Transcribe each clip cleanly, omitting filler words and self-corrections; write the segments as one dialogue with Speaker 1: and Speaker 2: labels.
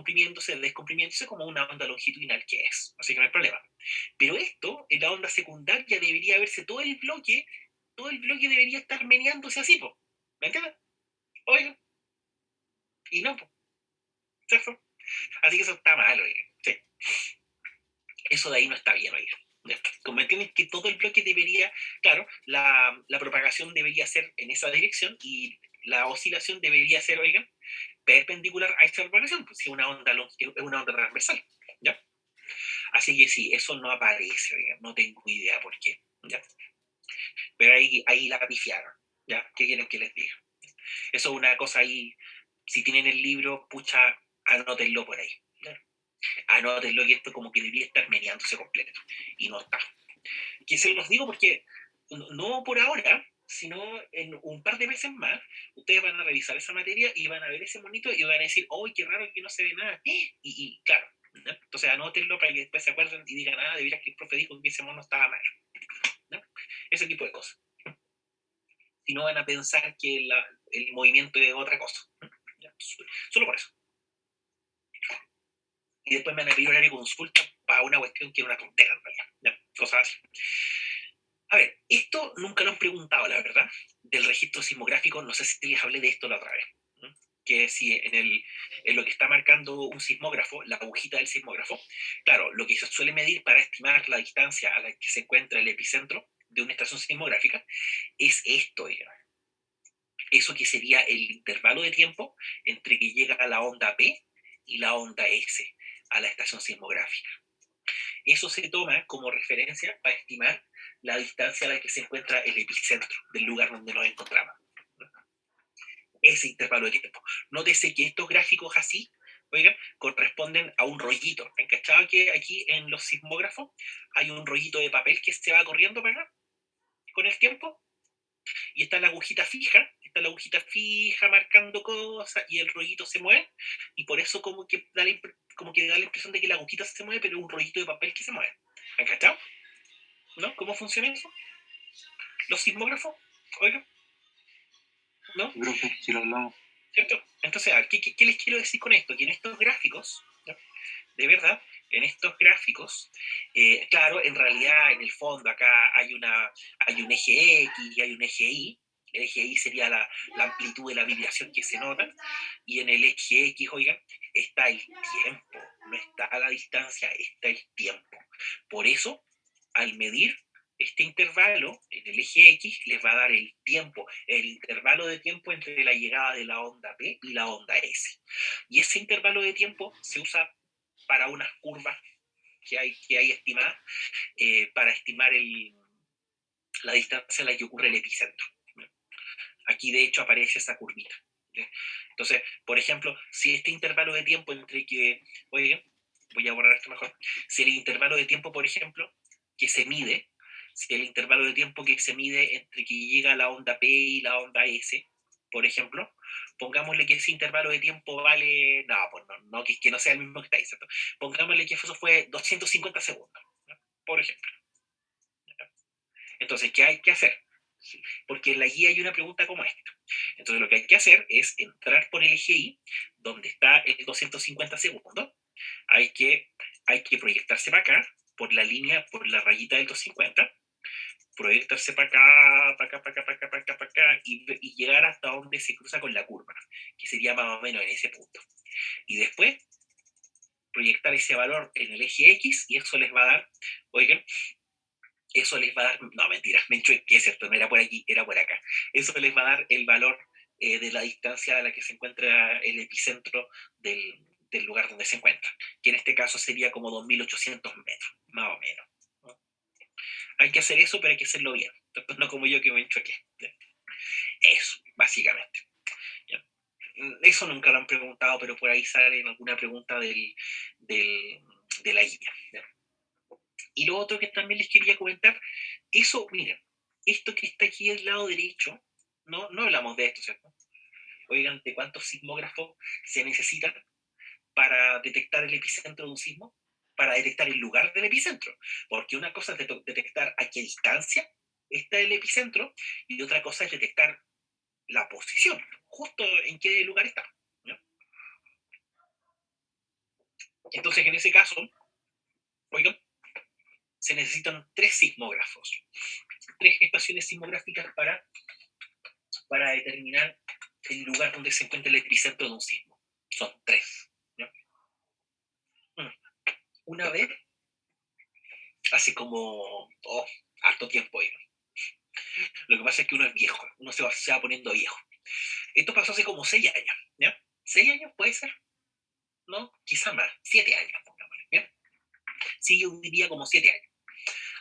Speaker 1: descomprimiéndose como una onda longitudinal que es, así que no hay problema. Pero esto, en la onda secundaria, debería verse todo el bloque debería estar meneándose así, po. ¿Me entiendes? Oiga, y no, po. ¿Cierto? Así que eso está mal, oiga. Sí. Eso de ahí no está bien, oiga. Como entienden que todo el bloque debería, claro, la propagación debería ser en esa dirección y la oscilación debería ser, oigan, perpendicular a esta propagación, pues es una onda transversal, ¿ya? Así que sí, eso no aparece, oigan, no tengo idea por qué, ¿ya? Pero ahí la pifiaron, ¿ya? ¿Qué quieren que les diga? Eso es una cosa ahí, si tienen el libro, pucha, anótenlo por ahí, ¿ya? Anótenlo y esto como que debería estar meneándose completo, y no está. Que se los digo porque no por ahora, sino en un par de meses más, ustedes van a revisar esa materia y van a ver ese monito y van a decir, ¡oh, qué raro que no se ve nada! Y claro, ¿no? Entonces anótenlo para que después se acuerden y digan, de veras que el profe dijo que ese mono estaba mal, ¿no? Ese tipo de cosas. Si no van a pensar que el movimiento es otra cosa. ¿Ya? Solo por eso. Y después me van a pedir horario de consulta para una cuestión que es una tontera, en realidad. ¿Ya? Cosas así. A ver, esto nunca lo han preguntado, la verdad, del registro sismográfico, no sé si les hablé de esto la otra vez, ¿no? Que si en lo que está marcando un sismógrafo, la agujita del sismógrafo, claro, lo que se suele medir para estimar la distancia a la que se encuentra el epicentro de una estación sismográfica es esto, digamos. Eso que sería el intervalo de tiempo entre que llega la onda P y la onda S a la estación sismográfica. Eso se toma como referencia para estimar la distancia a la que se encuentra el epicentro del lugar donde nos encontramos. Ese intervalo de tiempo. Nótese que estos gráficos así, oigan, corresponden a un rollito. ¿Han cachado que aquí en los sismógrafos hay un rollito de papel que se va corriendo para acá con el tiempo? Y está la agujita fija marcando cosas y el rollito se mueve y por eso como que da la impresión de que la agujita se mueve, pero es un rollito de papel que se mueve. ¿Han cachado? ¿No? ¿Cómo funciona eso? ¿Los sismógrafos? Oiga, ¿no?
Speaker 2: Yo creo que sí lo hablamos.
Speaker 1: ¿Cierto? Entonces, a ver, ¿qué les quiero decir con esto? Que en estos gráficos, ¿no? De verdad, en estos gráficos, claro, en realidad, en el fondo, acá hay un eje X y hay un eje Y. El eje Y sería la amplitud de la vibración que se nota, y en el eje X, oigan, está el tiempo, no está la distancia, está el tiempo. Por eso, al medir este intervalo en el eje X les va a dar el tiempo, el intervalo de tiempo entre la llegada de la onda P y la onda S. Y ese intervalo de tiempo se usa para unas curvas que hay estimadas para estimar la distancia a la que ocurre el epicentro. Aquí de hecho aparece esa curvita. Entonces, por ejemplo, si este intervalo de tiempo entre que, oigan, voy a borrar esto mejor, si el intervalo de tiempo, por ejemplo, que se mide, si el intervalo de tiempo que se mide entre que llega la onda P y la onda S, por ejemplo, pongámosle que ese intervalo de tiempo vale, no, pues no que no sea el mismo que está ahí, ¿cierto? Pongámosle que eso fue 250 segundos, ¿no? Por ejemplo. Entonces, ¿qué hay que hacer? Porque en la guía hay una pregunta como esta. Entonces, lo que hay que hacer es entrar por el eje Y, donde está el 250 segundos. Hay que, hay que proyectarse para acá, por la línea, por la rayita del 250, proyectarse para acá, para acá, para acá, para acá, para acá, para acá, y llegar hasta donde se cruza con la curva, que sería más o menos en ese punto. Y después, proyectar ese valor en el eje X, y eso les va a dar, oigan, eso les va a dar, no, mentira, me enchuequé, ¿cierto? No era por aquí, era por acá. Eso les va a dar el valor de la distancia a la que se encuentra el epicentro del lugar donde se encuentra, que en este caso sería como 2.800 metros, más o menos, ¿no? Hay que hacer eso, pero hay que hacerlo bien. Después no como yo que me enchuequé. Eso, básicamente. ¿Ya? Eso nunca lo han preguntado, pero por ahí sale en alguna pregunta del, de la guía. ¿Ya? Y lo otro que también les quería comentar, eso, miren, esto que está aquí del lado derecho, no hablamos de esto, ¿cierto? Oigan, ¿de cuántos sismógrafos se necesitan para detectar el epicentro de un sismo? Para detectar el lugar del epicentro. Porque una cosa es detectar a qué distancia está el epicentro y otra cosa es detectar la posición, justo en qué lugar está, ¿no? Entonces, en ese caso, oigan, se necesitan 3 sismógrafos, 3 estaciones sismográficas para determinar el lugar donde se encuentra el epicentro de un sismo. Son 3. ¿No? Una vez, hace como harto tiempo, oigan. Lo que pasa es que uno es viejo, uno se va poniendo viejo. Esto pasó hace como 6 años, ¿ya? 6 años puede ser, ¿no? Quizá más, 7 años, pongámosle, ¿ya? Sí, yo diría como 7 años.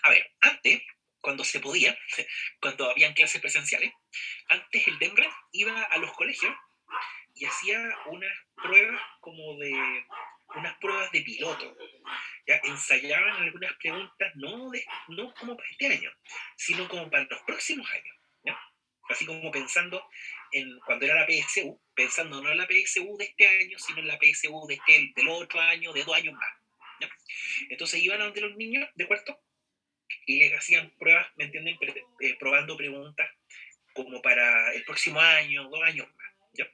Speaker 1: A ver, antes, cuando se podía, cuando habían clases presenciales, antes el DEMRE iba a los colegios y hacía unas pruebas de piloto. Ya ensayaban algunas preguntas, no como para este año, sino como para los próximos años. ¿Ya? Así como pensando en cuando era la PSU, pensando no en la PSU de este año, sino en la PSU del otro año, de 2 años más. ¿Ya? Entonces iban a donde los niños de cuarto y les hacían pruebas, ¿me entienden? Probando preguntas como para el próximo año, 2 años más. ¿Ya?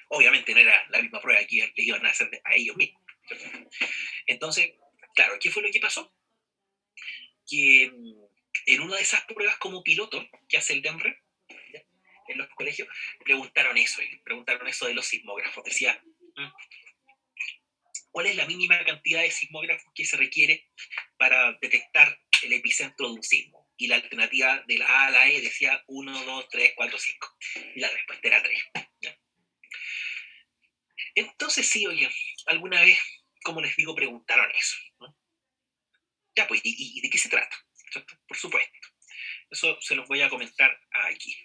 Speaker 1: Obviamente no era la misma prueba que le iban a hacer a ellos mismos. ¿Cierto? Entonces, claro, ¿qué fue lo que pasó? Que en una de esas pruebas como piloto que hace el DEMRE, ¿ya? En los colegios, preguntaron eso de los sismógrafos. Decía, ¿cuál es la mínima cantidad de sismógrafos que se requiere para detectar el epicentro de un sismo? Y la alternativa de la A a la E decía 1, 2, 3, 4, 5. Y la respuesta era 3. ¿Ya? Entonces sí, oye, alguna vez, como les digo, preguntaron eso. ¿No? Ya, pues, ¿y de qué se trata? ¿Cierto? Por supuesto. Eso se los voy a comentar aquí.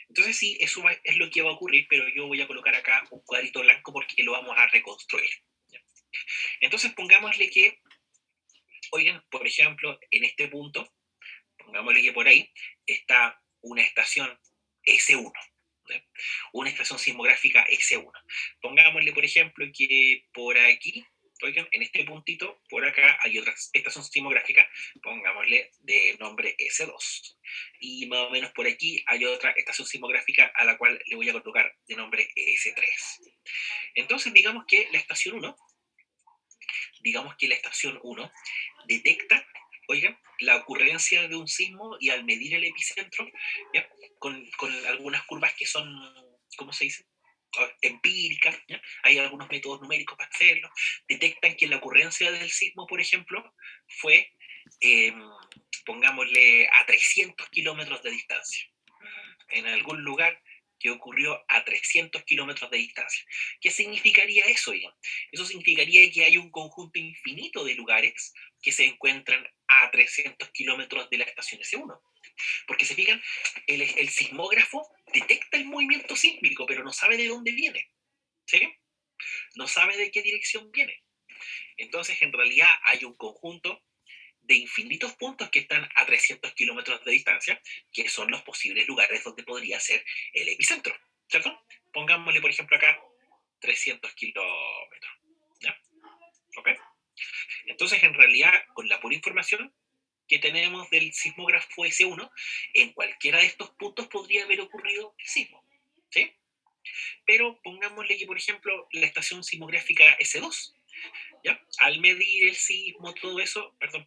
Speaker 1: Entonces sí, es lo que va a ocurrir, pero yo voy a colocar acá un cuadrito blanco porque lo vamos a reconstruir. ¿Ya? Entonces pongámosle que, oigan, por ejemplo, en este punto, pongámosle que por ahí está una estación S1. ¿Ya? Una estación sismográfica S1. Pongámosle, por ejemplo, que por aquí, oigan, en este puntito, por acá hay otra estación sismográfica, pongámosle de nombre S2. Y más o menos por aquí hay otra estación sismográfica a la cual le voy a colocar de nombre S3. Entonces, digamos que la estación 1 detecta, oigan, la ocurrencia de un sismo y al medir el epicentro, ¿ya? Con algunas curvas que son, ¿cómo se dice? Empíricas, ¿ya? Hay algunos métodos numéricos para hacerlo, detectan que la ocurrencia del sismo, por ejemplo, fue, eh, pongámosle, a 300 kilómetros de distancia, en algún lugar que ocurrió a 300 kilómetros de distancia. ¿Qué significaría eso, Ian? Eso significaría que hay un conjunto infinito de lugares que se encuentran a 300 kilómetros de la estación S1. Porque se fijan, el sismógrafo detecta el movimiento sísmico, pero no sabe de dónde viene. ¿Sí? No sabe de qué dirección viene. Entonces, en realidad, hay un conjunto de infinitos puntos que están a 300 kilómetros de distancia, que son los posibles lugares donde podría ser el epicentro, ¿cierto? Pongámosle, por ejemplo, acá 300 kilómetros, ¿ya? ¿Ok? Entonces, en realidad, con la pura información que tenemos del sismógrafo S1, en cualquiera de estos puntos podría haber ocurrido el sismo, ¿sí? Pero pongámosle que, por ejemplo, la estación sismográfica S2, ¿ya? Al medir el sismo, todo eso, perdón,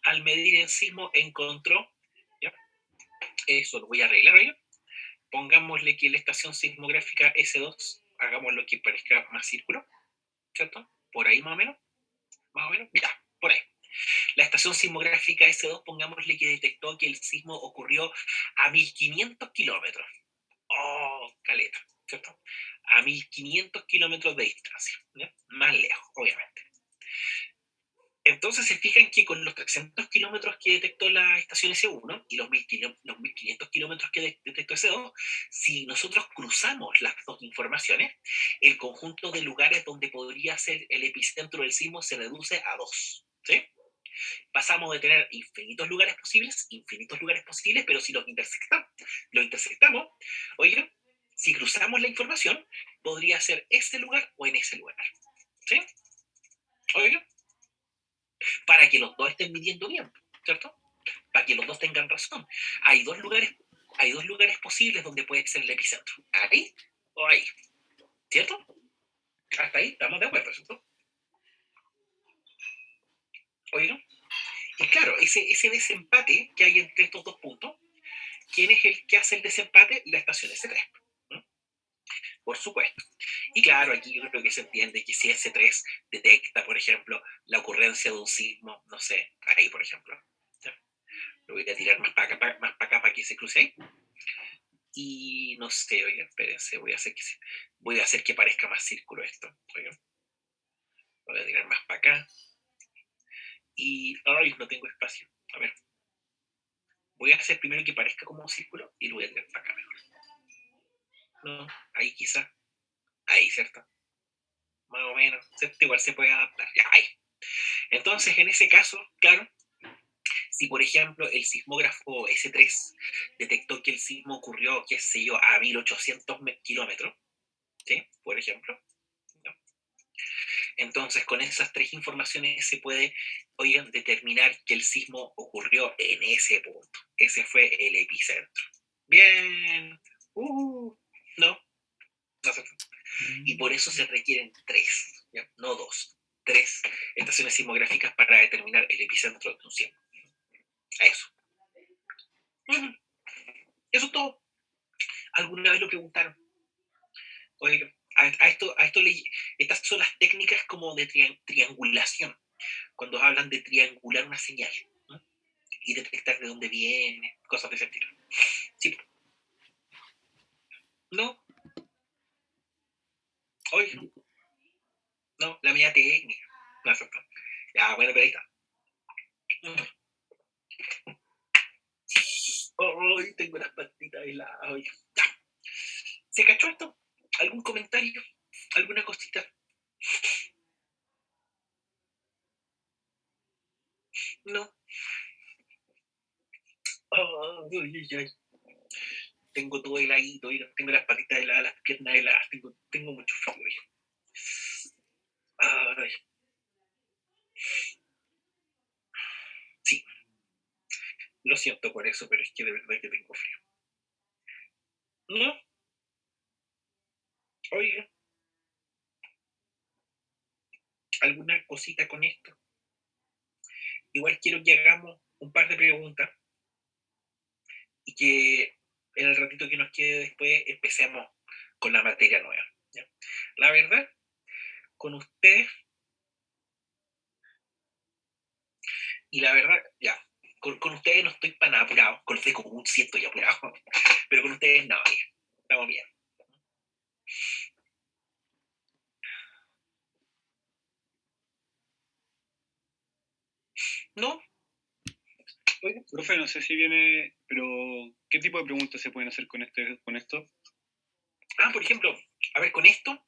Speaker 1: al medir el sismo encontró, ¿ya? Eso lo voy a arreglar, ¿ya? Pongámosle que la estación sismográfica S2, hagámoslo que parezca más círculo, ¿cierto? Por ahí más o menos, ya, por ahí. La estación sismográfica S2, pongámosle que detectó que el sismo ocurrió a 1500 kilómetros. Oh, caleta, ¿cierto? A 1500 kilómetros de distancia, ¿ya? Más lejos, obviamente. Entonces se fijan que con los 300 kilómetros que detectó la estación S1 y los 1500 kilómetros que detectó S2, si nosotros cruzamos las dos informaciones, el conjunto de lugares donde podría ser el epicentro del sismo se reduce a 2. ¿Sí? Pasamos de tener infinitos lugares posibles, pero si lo intersectamos, oigan, si cruzamos la información, podría ser ese lugar o en ese lugar. ¿Sí? Oigan, para que los dos estén midiendo bien, ¿cierto? Para que los dos tengan razón. Hay dos lugares, hay dos lugares posibles donde puede ser el epicentro. Ahí o ahí, ¿cierto? Hasta ahí estamos de acuerdo, ¿cierto? Oigan, y claro, ese desempate que hay entre estos dos puntos, ¿quién es el que hace el desempate? La estación S3. Por supuesto. Y claro, aquí yo creo que se entiende que si S3 detecta, por ejemplo, la ocurrencia de un sismo, no sé, ahí, por ejemplo, ¿ya? Lo voy a tirar más para acá para que se cruce ahí. Y no sé, oigan, espérense, voy a hacer que parezca más círculo esto. Oigan, lo voy a tirar más para acá. Y, ay, no tengo espacio. A ver, voy a hacer primero que parezca como un círculo y lo voy a tirar para acá mejor. No, ahí quizá. Ahí, ¿cierto? Más o menos. ¿Cierto? Igual se puede adaptar. Ya, ahí. Entonces, en ese caso, claro, si por ejemplo el sismógrafo S3 detectó que el sismo ocurrió, qué sé yo, a 1800 kilómetros, ¿sí? Por ejemplo, ¿no? Entonces con esas tres informaciones se puede, oigan, determinar que el sismo ocurrió en ese punto. Ese fue el epicentro. Bien. No, no se fue. Y por eso se requieren tres, ¿ya? No dos, tres estaciones sismográficas para determinar el epicentro de un sismo. Eso. Eso es todo. ¿Alguna vez lo preguntaron? Oye, estas son las técnicas como de triangulación, cuando hablan de triangular una señal, ¿no? Y detectar de dónde viene, cosas de ese estilo. Sí, no, oye, no, la media técnica. No, ya, bueno, pero ahí está. Hoy tengo las patitas heladas. Oye. Ya. ¿Se cachó esto? ¿Algún comentario? ¿Alguna cosita? No. Ay. Tengo todo heladito, tengo las patitas heladas, las piernas heladas, tengo mucho frío. Ay, sí, lo siento por eso, pero es que de verdad que tengo frío. No, oiga, alguna cosita con esto. Igual quiero que hagamos un par de preguntas y que en el ratito que nos quede después empecemos con la materia nueva. ¿Ya? La verdad, con ustedes, y la verdad, ya, con ustedes no estoy para nada apurado, con ustedes como un ciento y apurado, pero con ustedes no, ya, estamos bien. ¿No?
Speaker 2: Oiga, profe, no sé si viene, pero ¿qué tipo de preguntas se pueden hacer con esto?
Speaker 1: Por ejemplo, a ver, con esto,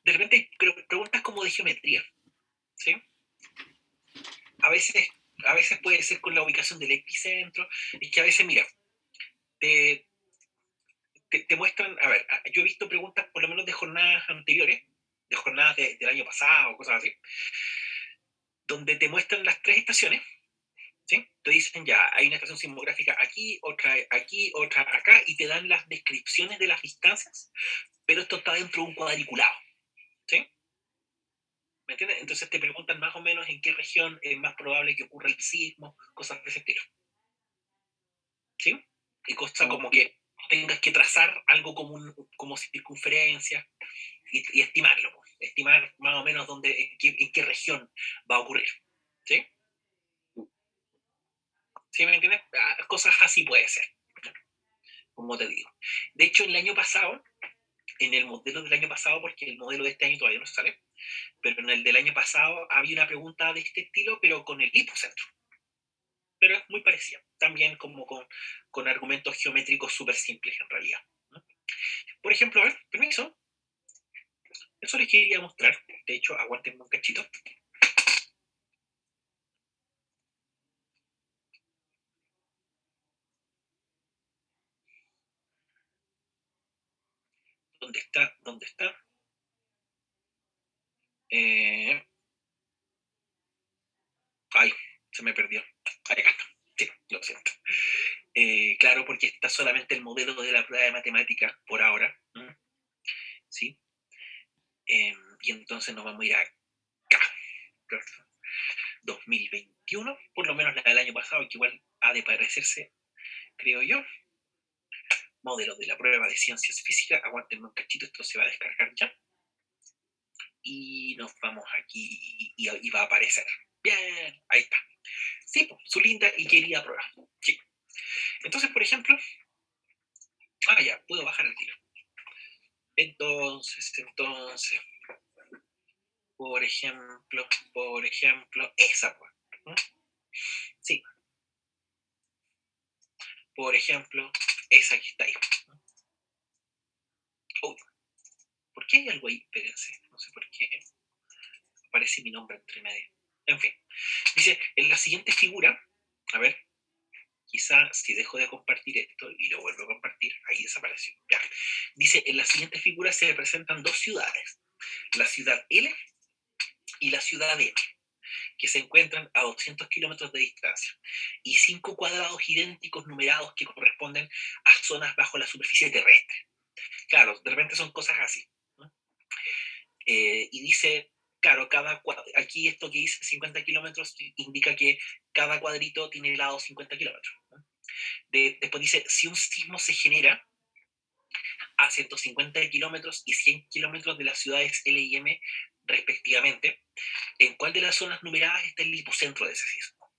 Speaker 1: de repente hay preguntas como de geometría, ¿sí? A veces, a veces puede ser con la ubicación del epicentro, y que a veces, mira, te, te muestran, a ver, yo he visto preguntas por lo menos de jornadas anteriores, de jornadas del año pasado, cosas así, donde te muestran las tres estaciones, ¿sí? Te dicen ya, hay una estación sismográfica aquí, otra acá, y te dan las descripciones de las distancias, pero esto está dentro de un cuadriculado, ¿sí? ¿Me entiendes? Entonces te preguntan más o menos en qué región es más probable que ocurra el sismo, cosas de ese estilo, ¿sí? Y cosa como que tengas que trazar algo como circunferencia y estimarlo, pues. Estimar más o menos en qué región va a ocurrir, ¿sí? ¿Sí me entiendes? Cosas así puede ser, como te digo. De hecho, el año pasado, en el modelo del año pasado, porque el modelo de este año todavía no sale, pero en el del año pasado había una pregunta de este estilo, pero con el hipocentro. Pero es muy parecida, también como con argumentos geométricos súper simples en realidad, ¿no? Por ejemplo, a ver, permiso, eso les quería mostrar, de hecho, aguanten un cachito. ¿Dónde está? ¿Dónde está? Eh, Ay, se me perdió. Ahí está. Sí, lo siento. Claro, porque está solamente el modelo de la prueba de matemática por ahora, ¿no? ¿Sí? Y entonces nos vamos a ir acá, 2021, por lo menos la del año pasado, que igual ha de parecerse, creo yo. Modelos de la prueba de ciencias físicas. Aguántenme un cachito, esto se va a descargar ya. Y nos vamos aquí y va a aparecer. Bien, ahí está. Sí, pues, su linda y querida prueba. Sí. Entonces, por ejemplo, ya, puedo bajar el tiro. Entonces, por ejemplo, esa, pues. ¿No? Sí. Por ejemplo, esa que está ahí. Uy, ¿por qué hay algo ahí? Espérense, no sé por qué aparece mi nombre entre medio. En fin, dice, en la siguiente figura, a ver, quizá si dejo de compartir esto y lo vuelvo a compartir, ahí desapareció. Ya. Dice, en la siguiente figura se representan dos ciudades, la ciudad L y la ciudad M, que se encuentran a 200 kilómetros de distancia, y 5 cuadrados idénticos numerados que corresponden a zonas bajo la superficie terrestre. Claro, de repente son cosas así, ¿no? Y dice, claro, aquí esto que dice 50 kilómetros indica que cada cuadrito tiene lado 50 kilómetros, ¿no? Después dice, si un sismo se genera a 150 kilómetros y 100 kilómetros de las ciudades L y M respectivamente, ¿en cuál de las zonas numeradas está el hipocentro de ese sismo?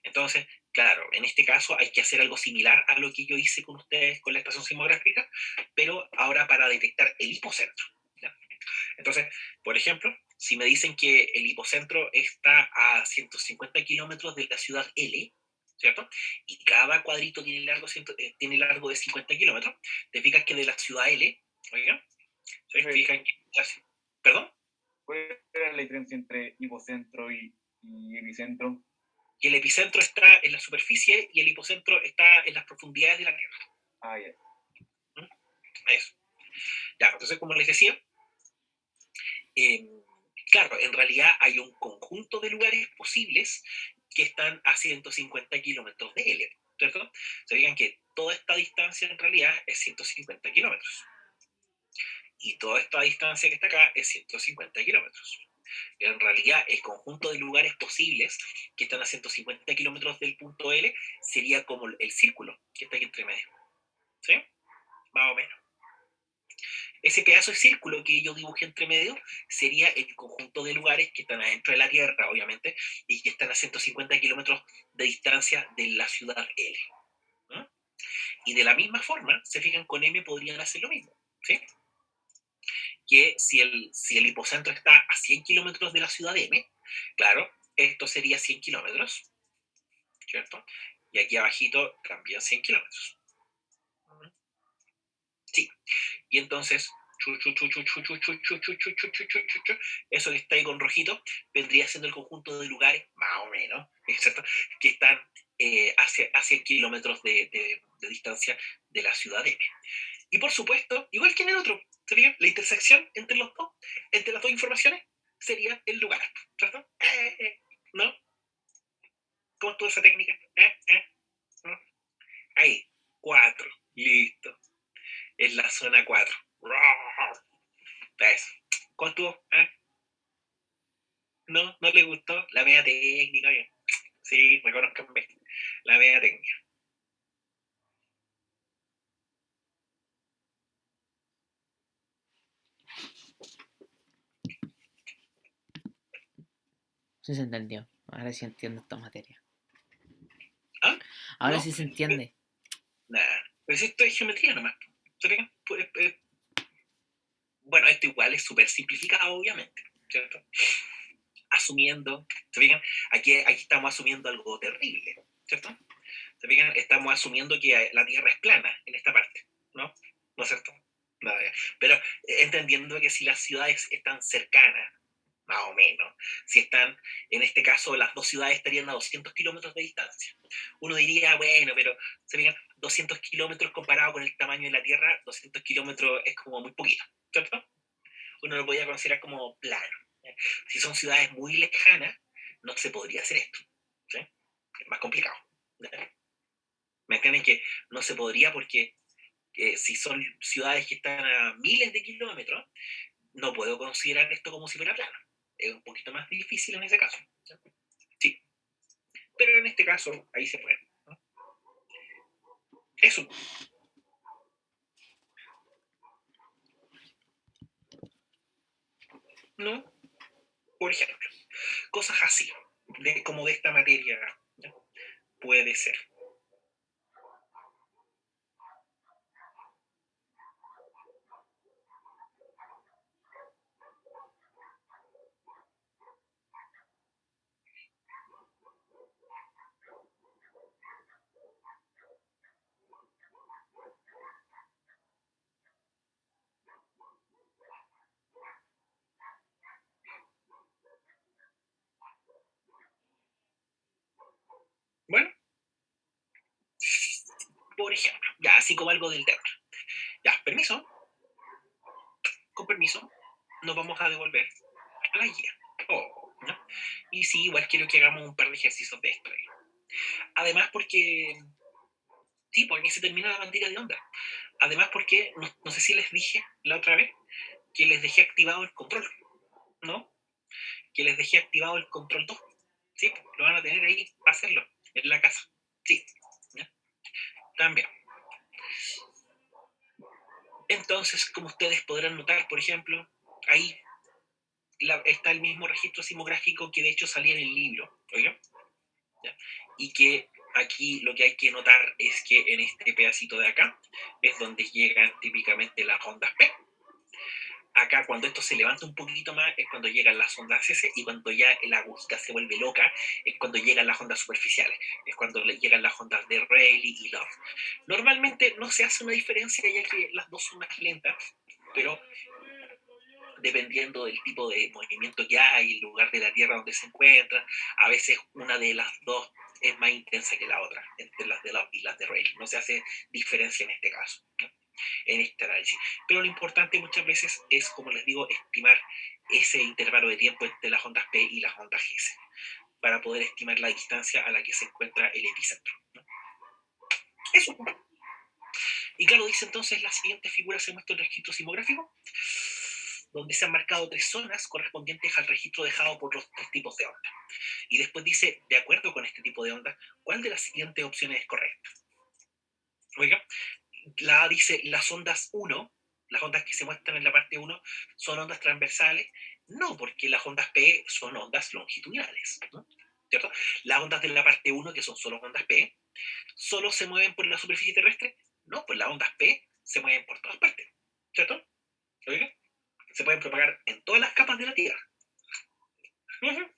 Speaker 1: Entonces, claro, en este caso hay que hacer algo similar a lo que yo hice con ustedes con la estación sismográfica, pero ahora para detectar el hipocentro, ¿ya? Entonces, por ejemplo, si me dicen que el hipocentro está a 150 kilómetros de la ciudad L, ¿cierto? Y cada cuadrito tiene largo de 50 kilómetros, te fijas que de la ciudad L, oiga, se
Speaker 3: Sí.
Speaker 1: fijan que... ¿Perdón?
Speaker 3: ¿Cuál es la diferencia entre hipocentro y epicentro?
Speaker 1: Que el epicentro está en la superficie y el hipocentro está en las profundidades de la Tierra.
Speaker 3: Ah, ya.
Speaker 1: Eso. Ya, entonces, como les decía, claro, en realidad hay un conjunto de lugares posibles que están a 150 kilómetros de L, ¿cierto? Se digan que toda esta distancia en realidad es 150 kilómetros. Y toda esta distancia que está acá es 150 kilómetros. En realidad, el conjunto de lugares posibles que están a 150 kilómetros del punto L sería como el círculo que está aquí entre medio. ¿Sí? Más o menos. Ese pedazo de círculo que yo dibujé entre medio sería el conjunto de lugares que están adentro de la Tierra, obviamente, y que están a 150 kilómetros de distancia de la ciudad L. ¿No? Y de la misma forma, se fijan, con M podrían hacer lo mismo. ¿Sí? Que si el hipocentro está a 100 kilómetros de la ciudad M, claro, esto sería 100 kilómetros, ¿cierto? Y aquí abajito también 100 kilómetros. Sí. Y entonces, eso que está ahí con rojito, vendría siendo el conjunto de lugares, más o menos, ¿cierto? Que están a 100 kilómetros de distancia de la ciudad M. Y por supuesto, igual que en el otro, sería la intersección entre entre las dos informaciones, sería el lugar, ¿cierto? ¿No? ¿Cómo estuvo esa técnica? ¿No? Ahí, 4, listo. Es la zona 4. Eso. ¿Cómo estuvo? ¿No? ¿No le gustó? La media técnica, bien. Sí, reconozcanme. La media técnica.
Speaker 4: Sí se entendió. Ahora sí entiendo esta materia.
Speaker 1: ¿Ah?
Speaker 4: Ahora
Speaker 1: ¿No?
Speaker 4: sí se entiende.
Speaker 1: Nada. Pero si esto es geometría nomás. ¿Saben? Bueno, esto igual es súper simplificado, obviamente, ¿cierto? Asumiendo, ¿se fijan? Aquí estamos asumiendo algo terrible, ¿cierto? ¿Se fijan? Estamos asumiendo que la Tierra es plana en esta parte, ¿no? ¿No es cierto? Nada, pero entendiendo que si las ciudades están cercanas, más o menos, si están, en este caso, las dos ciudades estarían a 200 kilómetros de distancia. Uno diría, bueno, pero, ¿se fijan? 200 kilómetros comparado con el tamaño de la Tierra, 200 kilómetros es como muy poquito, ¿cierto? Uno lo podría considerar como plano. Si son ciudades muy lejanas, no se podría hacer esto. ¿Sí? Es más complicado. ¿Me entienden? Que no se podría porque si son ciudades que están a miles de kilómetros, no puedo considerar esto como si fuera plano. es un poquito más difícil en ese caso. Sí, pero en este caso, ahí se puede. ¿No? Eso. ¿No? Por ejemplo, cosas así, como de esta materia, ¿no? Puede ser. Bueno, por ejemplo, ya así como algo del tema. Ya, permiso, con permiso, nos vamos a devolver a la guía. Oh, ¿no? Y sí, igual quiero que hagamos un par de ejercicios de esto. Además, porque. Sí, porque se termina la bandera de onda. Además, porque no sé si les dije la otra vez que les dejé activado el control, ¿no? Que les dejé activado el control 2. Sí, lo van a tener ahí para hacerlo, en la casa. Sí, ¿ya? También. Entonces, como ustedes podrán notar, por ejemplo, ahí está el mismo registro simográfico que de hecho salía en el libro, ¿oiga? ¿Ya? Y que aquí lo que hay que notar es que en este pedacito de acá es donde llegan típicamente las ondas P. Acá cuando esto se levanta un poquito más es cuando llegan las ondas S, y cuando ya la agujita se vuelve loca es cuando llegan las ondas superficiales, es cuando llegan las ondas de Rayleigh y Love. Normalmente no se hace una diferencia ya que las dos son más lentas, pero dependiendo del tipo de movimiento que hay, el lugar de la Tierra donde se encuentra, a veces una de las dos es más intensa que la otra, entre las de Love y las de Rayleigh. No se hace diferencia en este caso, ¿no? En este análisis. Pero lo importante muchas veces es, como les digo, estimar ese intervalo de tiempo entre las ondas P y las ondas S, para poder estimar la distancia a la que se encuentra el epicentro, ¿no? Eso. Y claro, dice entonces, la siguiente figura se muestra el registro sismográfico, donde se han marcado 3 zonas correspondientes al registro dejado por los 3 tipos de onda. Y después dice, de acuerdo con este tipo de onda, ¿cuál de las siguientes opciones es correcta? Oiga, la A dice las ondas 1, las ondas que se muestran en la parte 1, son ondas transversales. No, porque las ondas P son ondas longitudinales, ¿no? ¿Cierto? Las ondas de la parte 1, que son solo ondas P, solo se mueven por la superficie terrestre. No, pues las ondas P se mueven por todas partes, ¿cierto? ¿Oiga? Se pueden propagar en todas las capas de la Tierra. Uh-huh.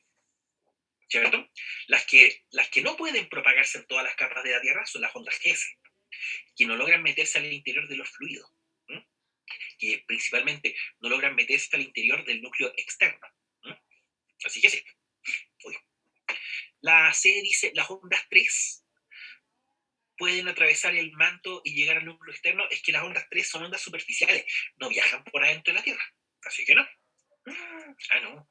Speaker 1: ¿Cierto? Las que no pueden propagarse en todas las capas de la Tierra son las ondas S, que no logran meterse al interior de los fluidos, ¿no? Que principalmente no logran meterse al interior del núcleo externo, ¿no? Así que sí. Uy. La C dice, las ondas 3 pueden atravesar el manto y llegar al núcleo externo. Es que las ondas 3 son ondas superficiales, no viajan por adentro de la Tierra, así que no. Ah, no.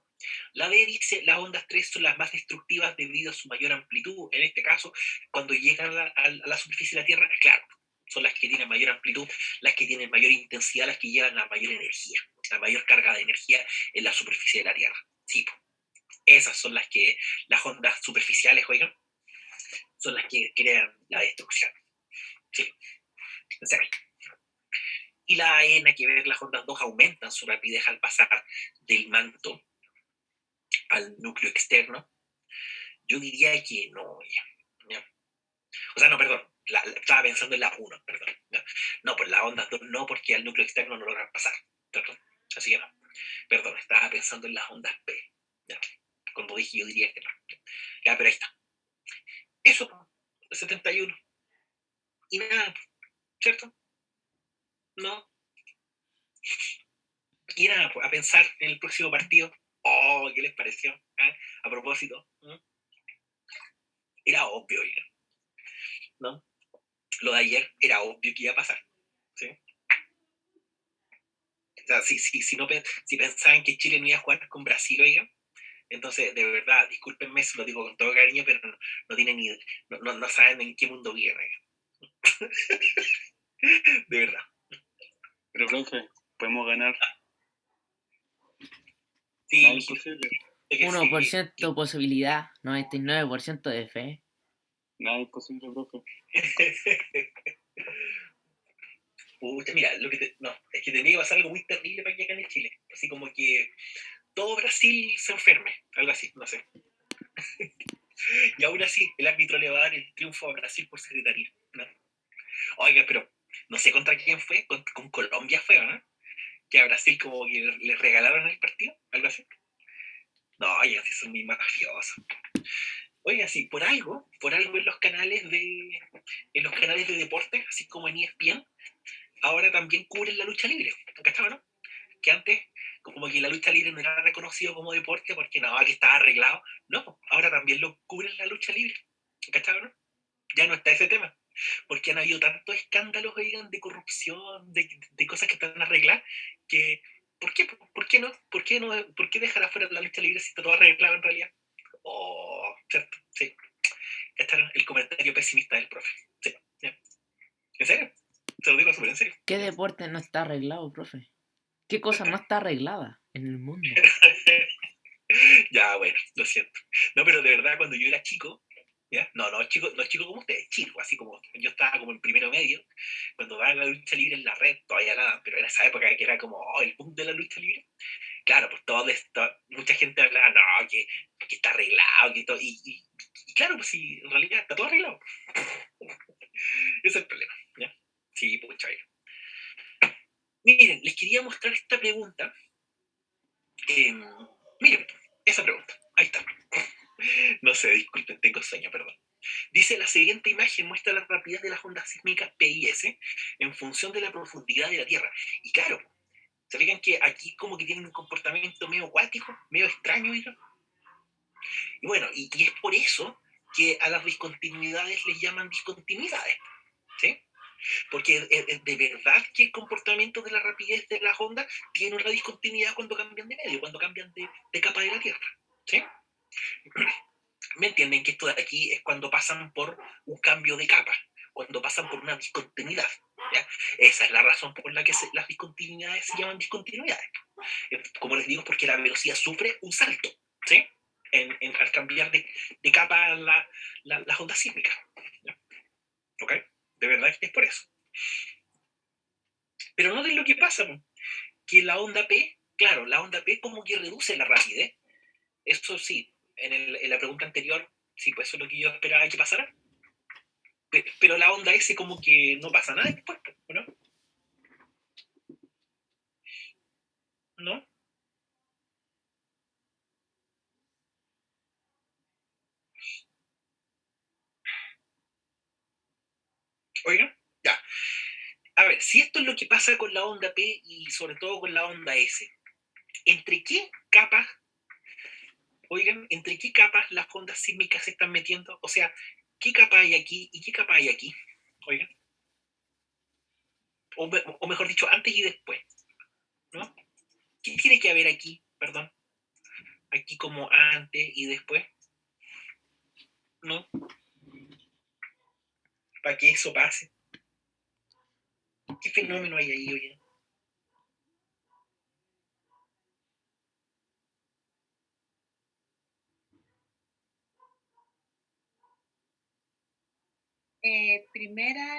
Speaker 1: La D dice, las ondas 3 son las más destructivas debido a su mayor amplitud. En este caso, cuando llegan a la superficie de la Tierra, claro, son las que tienen mayor amplitud, las que tienen mayor intensidad, las que llevan la mayor energía, la mayor carga de energía en la superficie de la Tierra. Sí, esas son las ondas superficiales, oigan, son las que crean la destrucción. Sí, en serio. Y la A N que ver, las ondas 2 aumentan su rapidez al pasar del manto al núcleo externo. Yo diría que no, ya. O sea, no, perdón, estaba pensando en la 1, perdón. No, pues las ondas 2 no, porque al núcleo externo no logran pasar. Perdón. Así que no. Perdón, estaba pensando en las ondas P. Ya. Cuando dije yo diría que no. Ya, pero ahí está. Eso, el 71. Y nada, ¿cierto? No. Y nada, pues, a pensar en el próximo partido. Oh, ¿qué les pareció? ¿Ah? A propósito, ¿no? Era obvio, ¿no? Lo de ayer era obvio que iba a pasar. ¿Sí? O sea, si pensaban que Chile no iba a jugar con Brasil, oigan, entonces, de verdad, discúlpenme, se lo digo con todo cariño, pero no tienen ni, no saben en qué mundo viven, de verdad.
Speaker 2: Pero, profe, podemos ganar.
Speaker 1: Sí,
Speaker 2: Nada
Speaker 1: mijito,
Speaker 2: imposible.
Speaker 1: sé que
Speaker 4: 1% posibilidad, 99% de fe.
Speaker 2: Nada imposible, profe.
Speaker 1: Pucha, mira, no, es que tenía que pasar algo muy terrible para que acá en Chile. Así como que todo Brasil se enferme, algo así, no sé. Y aún así, el árbitro le va a dar el triunfo a Brasil por secretaría. ¿No? Oiga, pero no sé contra quién fue, con Colombia fue, ¿no? Que a Brasil como que le regalaron el partido, algo así. No, oiga, sí son muy mafiosos. Oiga, sí, por algo en los canales de deporte, así como en ESPN, ahora también cubren la lucha libre, ¿cachai, no? Que antes, como que la lucha libre no era reconocido como deporte porque no, que estaba arreglado. No, ahora también lo cubren la lucha libre, ¿cachai, no? Ya no está ese tema, porque han habido tantos escándalos, oigan, de corrupción, de cosas que están arregladas, que, ¿por qué? ¿Por qué no? ¿Por qué no? ¿Por qué dejar afuera la lucha libre si está todo arreglado en realidad? Oh, cierto, sí. Este era el comentario pesimista del profe. Sí, ya. ¿En serio? Se lo digo súper en serio.
Speaker 4: ¿Qué
Speaker 1: Ya.
Speaker 4: deporte no está arreglado, profe? ¿Qué cosa no está arreglada en el mundo?
Speaker 1: Ya, bueno, lo siento. No, pero de verdad, cuando yo era chico, ¿ya? No, no, chico, no chico como ustedes, chico, así como yo estaba como en primero medio, cuando daban la lucha libre en la red, todavía la dan, pero en esa época que era como el boom de la lucha libre, claro, pues todo esto, mucha gente hablaba, no, que está arreglado, que todo, y claro, pues sí, en realidad está todo arreglado. Ese es el problema, ¿ya? Sí, pues chay. Miren, les quería mostrar esta pregunta. Eh, miren, esa pregunta, ahí está. No sé, disculpen, tengo sueño, perdón. Dice, la siguiente imagen muestra la rapidez de las ondas sísmicas P y S en función de la profundidad de la Tierra. Y claro, se fijan que aquí como que tienen un comportamiento medio acuático, medio extraño, ¿no? Y bueno, y es por eso que a las discontinuidades les llaman discontinuidades, ¿sí? Porque es de verdad que el comportamiento de la rapidez de las ondas tiene una discontinuidad cuando cambian de medio, cuando cambian de capa de la Tierra, ¿sí? ¿Me entienden? Que esto de aquí es cuando pasan por un cambio de capa, cuando pasan por una discontinuidad. ¿Ya? Esa es la razón por la que las discontinuidades se llaman discontinuidades. Como les digo, porque la velocidad sufre un salto, ¿sí? Al cambiar de capa las ondas sísmicas. ¿Ya? ¿Ok? De verdad que es por eso. Pero noten lo que pasa, que la onda P, claro, la onda P como que reduce la rapidez. Eso sí, en la pregunta anterior, sí, pues eso es lo que yo esperaba que pasara. Pero la onda S como que no pasa nada después, ¿no? ¿No? Oigan, ya. A ver, si esto es lo que pasa con la onda P y sobre todo con la onda S, ¿entre qué capas, oigan, entre qué capas las ondas sísmicas se están metiendo? O sea, ¿qué capa hay aquí y qué capa hay aquí? Oigan. O mejor dicho, antes y después, ¿no? ¿Qué tiene que haber aquí? Perdón. Aquí como antes y después, ¿no? Para que eso pase. ¿Qué fenómeno hay ahí, oigan?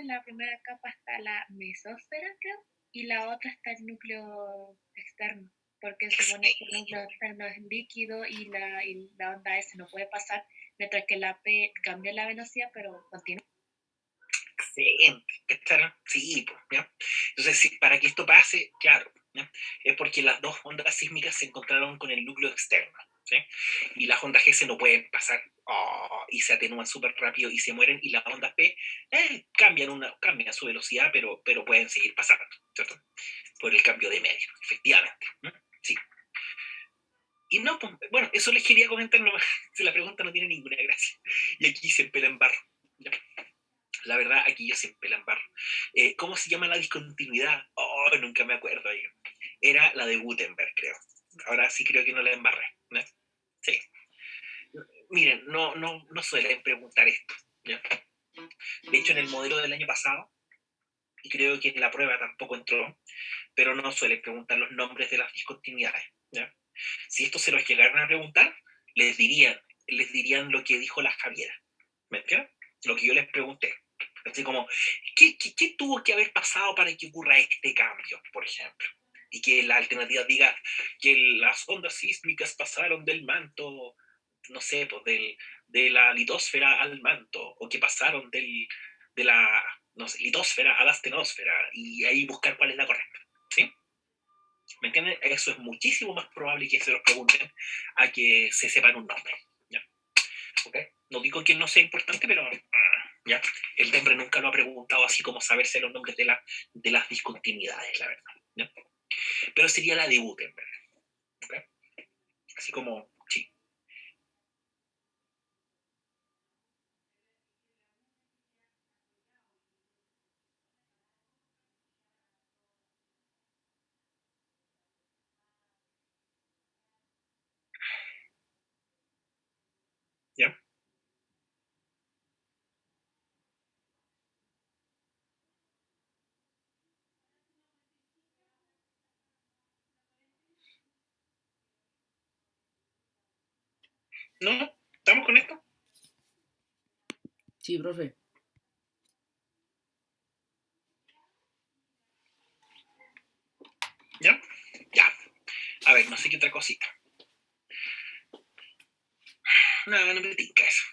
Speaker 5: La primera capa está la mesósfera, creo, y la otra está el núcleo externo, porque se supone que el núcleo externo es líquido y la onda S no puede pasar, mientras que la P cambia la velocidad, pero continúa.
Speaker 1: Excelente, ¿cacharon? Sí, pues, ¿ya? Entonces, sí, para que esto pase, claro, ¿ya? Es porque las dos ondas sísmicas se encontraron con el núcleo externo, ¿sí? Y las ondas G no pueden pasar, y se atenúan súper rápido y se mueren, y las ondas P cambian su velocidad, pero pueden seguir pasando, ¿cierto? Por el cambio de medio, efectivamente, ¿no? Sí. Y no, pues, bueno, eso les quería comentar nomás, si la pregunta no tiene ninguna gracia. Y aquí se empela en barro, ¿ya? La verdad, aquí yo siempre la embarro. ¿Cómo se llama la discontinuidad? Oh, nunca me acuerdo. Era la de Gutenberg, creo. Ahora sí creo que no la embarré, ¿no? Sí. Miren, no suelen preguntar esto, ¿ya? De hecho, en el modelo del año pasado, y creo que en la prueba tampoco entró, pero no suelen preguntar los nombres de las discontinuidades, ¿ya? Si esto se los llegaran a preguntar, les dirían lo que dijo la Javiera. ¿Me entiendes? Lo que yo les pregunté. Así como, ¿qué tuvo que haber pasado para que ocurra este cambio, por ejemplo? Y que la alternativa diga que las ondas sísmicas pasaron del manto, no sé, pues de la litosfera al manto, o que pasaron de la no sé, litosfera a la astenosfera, y ahí buscar cuál es la correcta. ¿Sí? ¿Me entienden? Eso es muchísimo más probable que se los pregunten a que se sepan un nombre. ¿Ya? ¿Okay? No digo que no sea importante, pero ¿ya? El Dembre nunca lo ha preguntado así como saberse los nombres de las discontinuidades, la verdad. ¿Ya? Pero sería la de Gutenberg. ¿Okay? Así como, sí. ¿Ya? ¿No? ¿Estamos con esto?
Speaker 4: Sí, profe.
Speaker 1: ¿Ya? Ya. A ver, no sé qué otra cosita. No, no me tinca eso.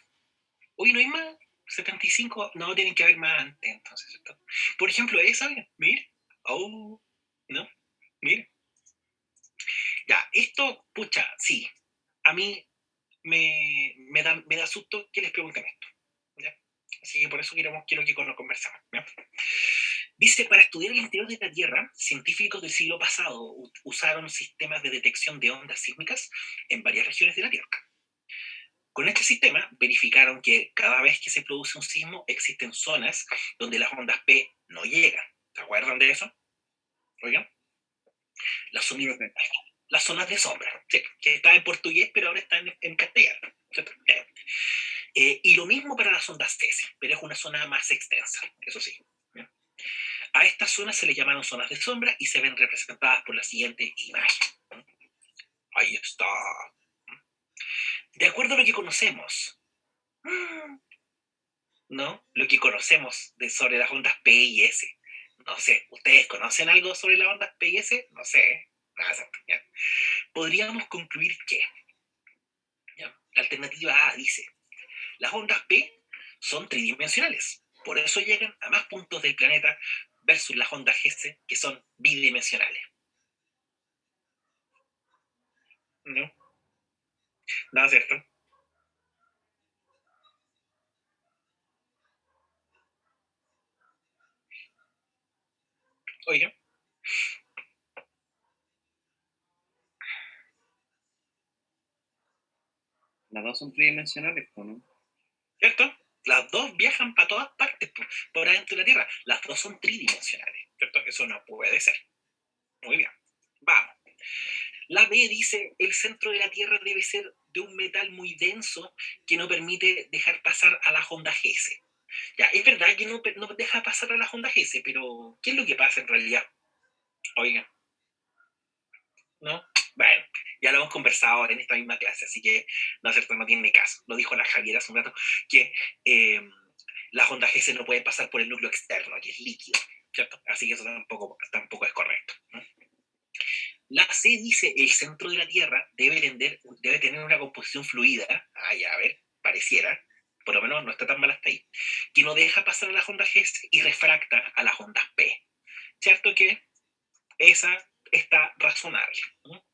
Speaker 1: Uy, ¿no hay más? 75, no, tienen que haber más antes, entonces. ¿Cierto? Por ejemplo, esa, mire. Oh, no, mire. Ya, esto, pucha, sí. A mí me da susto que les pregunten esto. ¿Ya? Así que por eso quiero que lo conversamos. ¿Ya? Dice, para estudiar el interior de la Tierra, científicos del siglo pasado usaron sistemas de detección de ondas sísmicas en varias regiones de la Tierra. Con este sistema verificaron que cada vez que se produce un sismo existen zonas donde las ondas P no llegan. ¿Se acuerdan de eso? Oigan, las zonas, las zonas de sombra, ¿sí? Que está en portugués pero ahora está en castellano. ¿Cierto? Y lo mismo para las ondas CS, pero es una zona más extensa, eso sí. ¿Ya? A estas zonas se le llamaron zonas de sombra y se ven representadas por la siguiente imagen. Ahí está. De acuerdo a lo que conocemos, ¿no? Lo que conocemos sobre las ondas P y S. No sé, ¿ustedes conocen algo sobre las ondas P y S? No sé. Nada, ¿ya? Podríamos concluir que, ¿ya? La alternativa A dice, las ondas P son tridimensionales, por eso llegan a más puntos del planeta versus las ondas S que son bidimensionales. ¿No? Nada cierto. Oiga,
Speaker 6: Las dos son tridimensionales, ¿no?
Speaker 1: ¿cierto? Las dos viajan para todas partes, por adentro de la Tierra. Las dos son tridimensionales, ¿cierto? Eso no puede ser. Muy bien. Vamos. La B dice, el centro de la Tierra debe ser de un metal muy denso que no permite dejar pasar a las ondas S. Ya, es verdad que no deja pasar a las ondas S, pero ¿qué es lo que pasa en realidad? Oiga, ¿no? Bueno, ya lo hemos conversado ahora en esta misma clase, así que no, cierto, no tiene caso. Lo dijo la Javiera hace un rato, que las ondas S no pueden pasar por el núcleo externo, que es líquido, ¿cierto? Así que eso tampoco es correcto, ¿no? La C dice, el centro de la Tierra debe tener una composición fluida, ya, a ver, pareciera, por lo menos no está tan mal hasta ahí, que no deja pasar a las ondas S y refracta a las ondas P. ¿Cierto que esa está razonable? ¿No?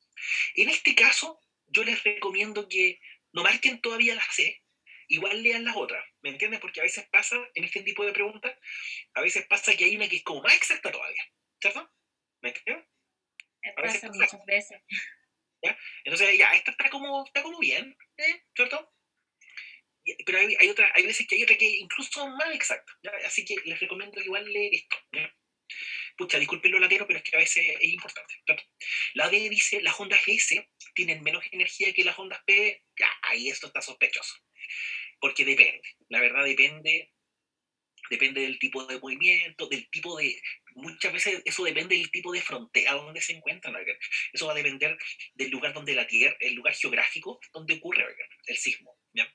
Speaker 1: En este caso, yo les recomiendo que no marquen todavía la C, igual lean las otras, ¿me entienden? Porque a veces pasa, en este tipo de preguntas, a veces pasa que hay una que es como más exacta todavía, ¿cierto? ¿Me entienden?
Speaker 5: Me
Speaker 1: A veces
Speaker 5: pasa
Speaker 1: pasa.
Speaker 5: muchas veces.
Speaker 1: ¿Ya? Entonces, ya, esta está como bien, ¿cierto? Pero hay veces que hay otra que incluso son más exactas, ¿ya? Así que les recomiendo igual leer esto, ¿ya? Pucha, disculpen lo latero, pero es que a veces es importante, ¿cierto? La D dice, las ondas S tienen menos energía que las ondas P, ya, ahí esto está sospechoso, porque depende, la verdad depende del tipo de movimiento, del tipo muchas veces eso depende del tipo de frontera donde se encuentran, oigan. Eso va a depender del lugar donde la Tierra, el lugar geográfico donde ocurre, oigan, el sismo. ¿Ya?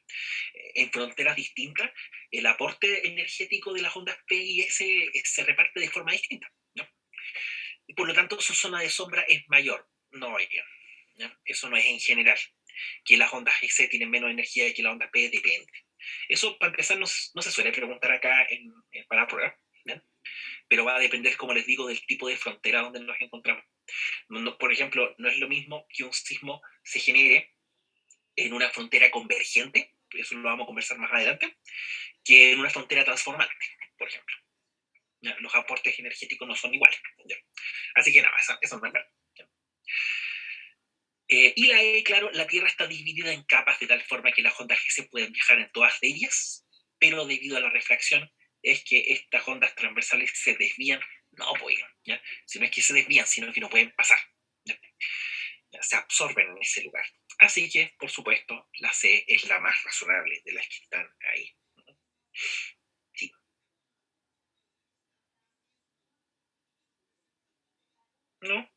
Speaker 1: En fronteras distintas, el aporte energético de las ondas P y S se reparte de forma distinta. ¿No? Y por lo tanto, su zona de sombra es mayor. No, oigan, ¿ya? Eso no es en general. Que las ondas S tienen menos energía que las ondas P, depende. Eso, para empezar, no se suele preguntar acá para la prueba, ¿ya? Pero va a depender, como les digo, del tipo de frontera donde nos encontramos. Por ejemplo, no es lo mismo que un sismo se genere en una frontera convergente, eso lo vamos a conversar más adelante, que en una frontera transformante, por ejemplo. ¿Ya? Los aportes energéticos no son iguales. ¿Ya? Así que nada, eso no es verdad. Y claro, la Tierra está dividida en capas de tal forma que las ondas G se pueden viajar en todas de ellas, pero debido a la refracción es que estas ondas transversales se desvían, no pueden, ¿ya? Si no es que se desvían, sino que no pueden pasar, ¿ya? Ya, se absorben en ese lugar. Así que, por supuesto, la C es la más razonable de las que están ahí. Sí. ¿No?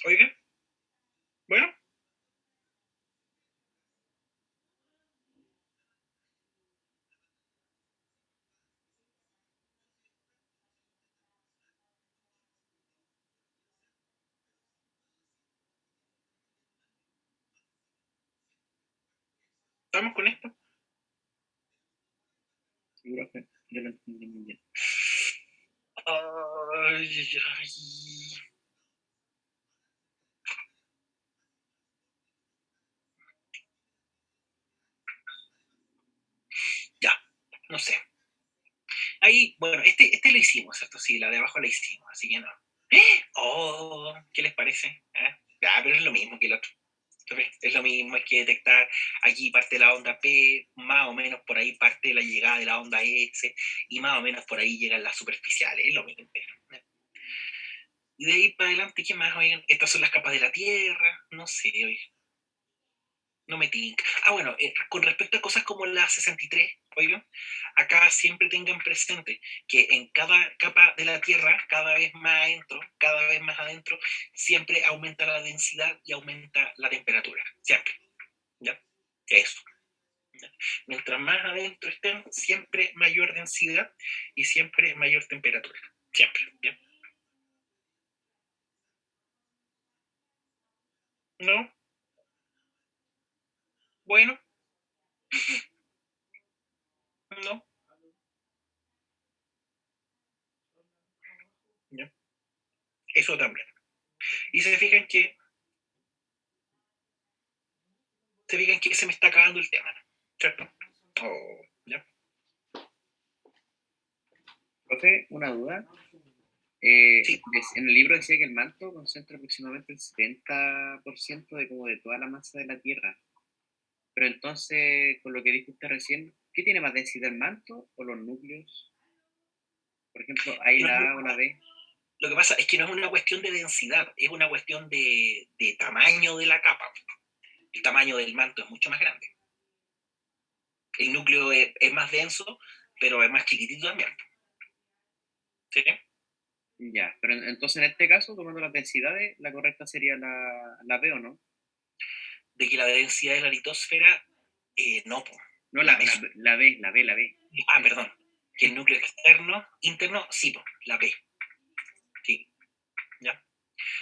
Speaker 1: Oigan, bueno, estamos con esto.
Speaker 6: Sí, profe, yo lo entendí muy bien.
Speaker 1: Ay, ay. Ya, no sé. Ahí, bueno, este lo hicimos, ¿cierto? Sí, la de abajo la hicimos, así que no. Oh, ¿qué les parece? Ya, pero es lo mismo que el otro. Es lo mismo, hay que detectar aquí parte de la onda P, más o menos por ahí parte de la llegada de la onda S, y más o menos por ahí llegan las superficiales, es lo mismo. Y de ahí para adelante, ¿qué más? Oigan, estas son las capas de la Tierra, no sé, oigan, no me tinca. Ah, bueno, con respecto a cosas como la 63, oigan, acá siempre tengan presente que en cada capa de la Tierra, cada vez más adentro, siempre aumenta la densidad y aumenta la temperatura, siempre, ¿ya? Eso. ¿Ya? Mientras más adentro estén, siempre mayor densidad y siempre mayor temperatura, siempre, ¿ya? ¿No? Bueno, no, ¿ya? Eso también. Y se fijan que se me está acabando el tema, ¿cierto? Oh, ¿ya?
Speaker 6: Profe, una duda.
Speaker 1: Sí,
Speaker 6: En el libro decía que el manto concentra aproximadamente el 70% de como de toda la masa de la Tierra. Pero entonces, con lo que dijo usted recién, ¿qué tiene más densidad, el manto o los núcleos? Por ejemplo, ¿hay
Speaker 1: no,
Speaker 6: la A o la B?
Speaker 1: lo que pasa es que no es una cuestión de densidad, es una cuestión de tamaño de la capa. El tamaño del manto es mucho más grande. El núcleo es más denso, pero es más chiquitito también. ¿Sí?
Speaker 6: Ya, pero entonces en este caso, tomando las densidades, la correcta sería la B o no.
Speaker 1: De que la densidad de la litosfera, no, po.
Speaker 6: No,
Speaker 1: La
Speaker 6: la B.
Speaker 1: perdón. Que el núcleo interno, sí, po, la B. Sí, ¿ya?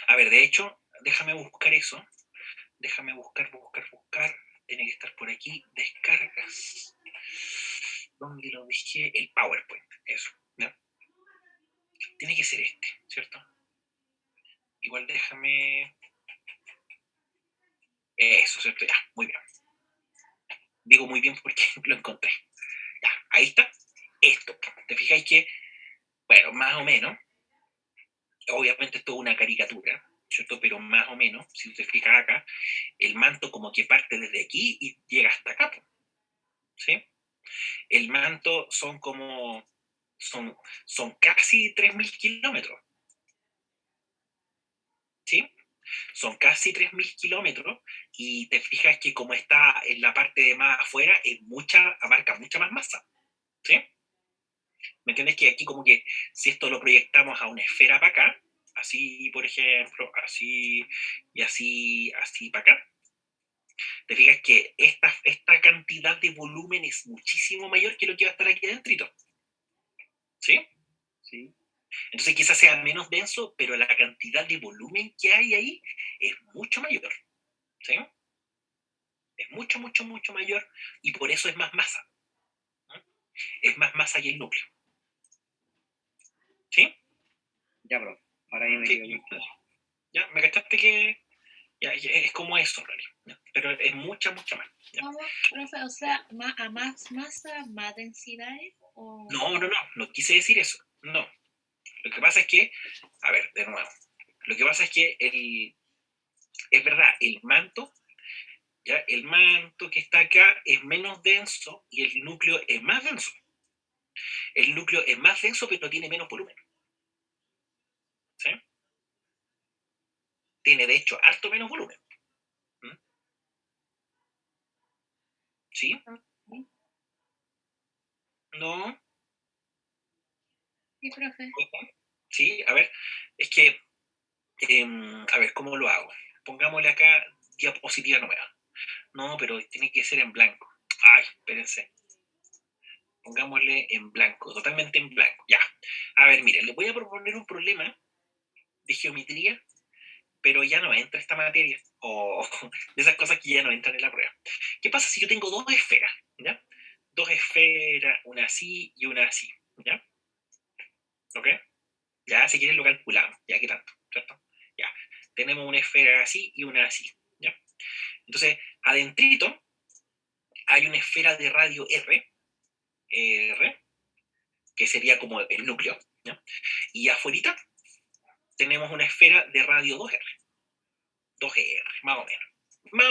Speaker 1: A ver, de hecho, déjame buscar eso. Déjame buscar. Tiene que estar por aquí. Descargas. ¿Dónde lo dejé? El PowerPoint, eso, ¿ya? Tiene que ser este, ¿cierto? igual déjame... Eso, ¿cierto? Ya, muy bien. Digo muy bien porque lo encontré. Ya, ahí está. Esto. ¿Te fijáis que, bueno, más o menos, obviamente esto es una caricatura, ¿cierto? Pero más o menos, si usted fija acá, el manto como que parte desde aquí y llega hasta acá, ¿sí? El manto son como, son casi 3.000 kilómetros, ¿sí? Son casi 3.000 kilómetros y te fijas que como está en la parte de más afuera, abarca mucha más masa, ¿sí? ¿Me entiendes? Que aquí como que si esto lo proyectamos a una esfera para acá, así por ejemplo, así y así, así para acá, te fijas que esta cantidad de volumen es muchísimo mayor que lo que va a estar aquí adentro, ¿sí?
Speaker 6: Sí.
Speaker 1: Entonces quizás sea menos denso, pero la cantidad de volumen que hay ahí es mucho mayor, ¿sí? Es mucho, mucho, mucho mayor y por eso es más masa, ¿no? Es más masa que el núcleo, ¿sí?
Speaker 6: Ya, bro. Ahora ya me
Speaker 1: Sí,
Speaker 6: quedo muy claro.
Speaker 1: ya, me cachaste que ya, es como eso, en realidad, ¿ya? Pero es mucha, mucha más. ¿Ya?
Speaker 5: ¿Cómo, profe? O sea, a más masa, más densidades. O...
Speaker 1: No quise decir eso, no. Lo que pasa es que, a ver, de nuevo, lo que pasa es que es verdad, el manto, ¿ya? El manto que está acá es menos denso y el núcleo es más denso. El núcleo es más denso pero tiene menos volumen, ¿sí? Tiene de hecho harto menos volumen, ¿Mm? ¿Sí?
Speaker 5: Sí,
Speaker 1: No,
Speaker 5: sí, profe.
Speaker 1: sí, a ver, es que, a ver, ¿cómo lo hago? Pongámosle acá diapositiva nueva. No, pero tiene que ser en blanco. Ay, espérense. Pongámosle en blanco, totalmente en blanco. Ya. A ver, miren, les voy a proponer un problema de geometría, pero ya no entra esta materia. O de esas cosas que ya no entran en la prueba. ¿Qué pasa si yo tengo dos esferas? ¿Ya? Dos esferas, una así y una así. ¿Ya? ¿Ok? Ya, si quieren lo calculamos. Ya, ¿qué tanto? ¿Cierto? Ya. Tenemos una esfera así y una así. ¿Ya? Entonces, adentrito hay una esfera de radio R, que sería como el núcleo, ¿ya? Y afuera tenemos una esfera de radio 2R, más o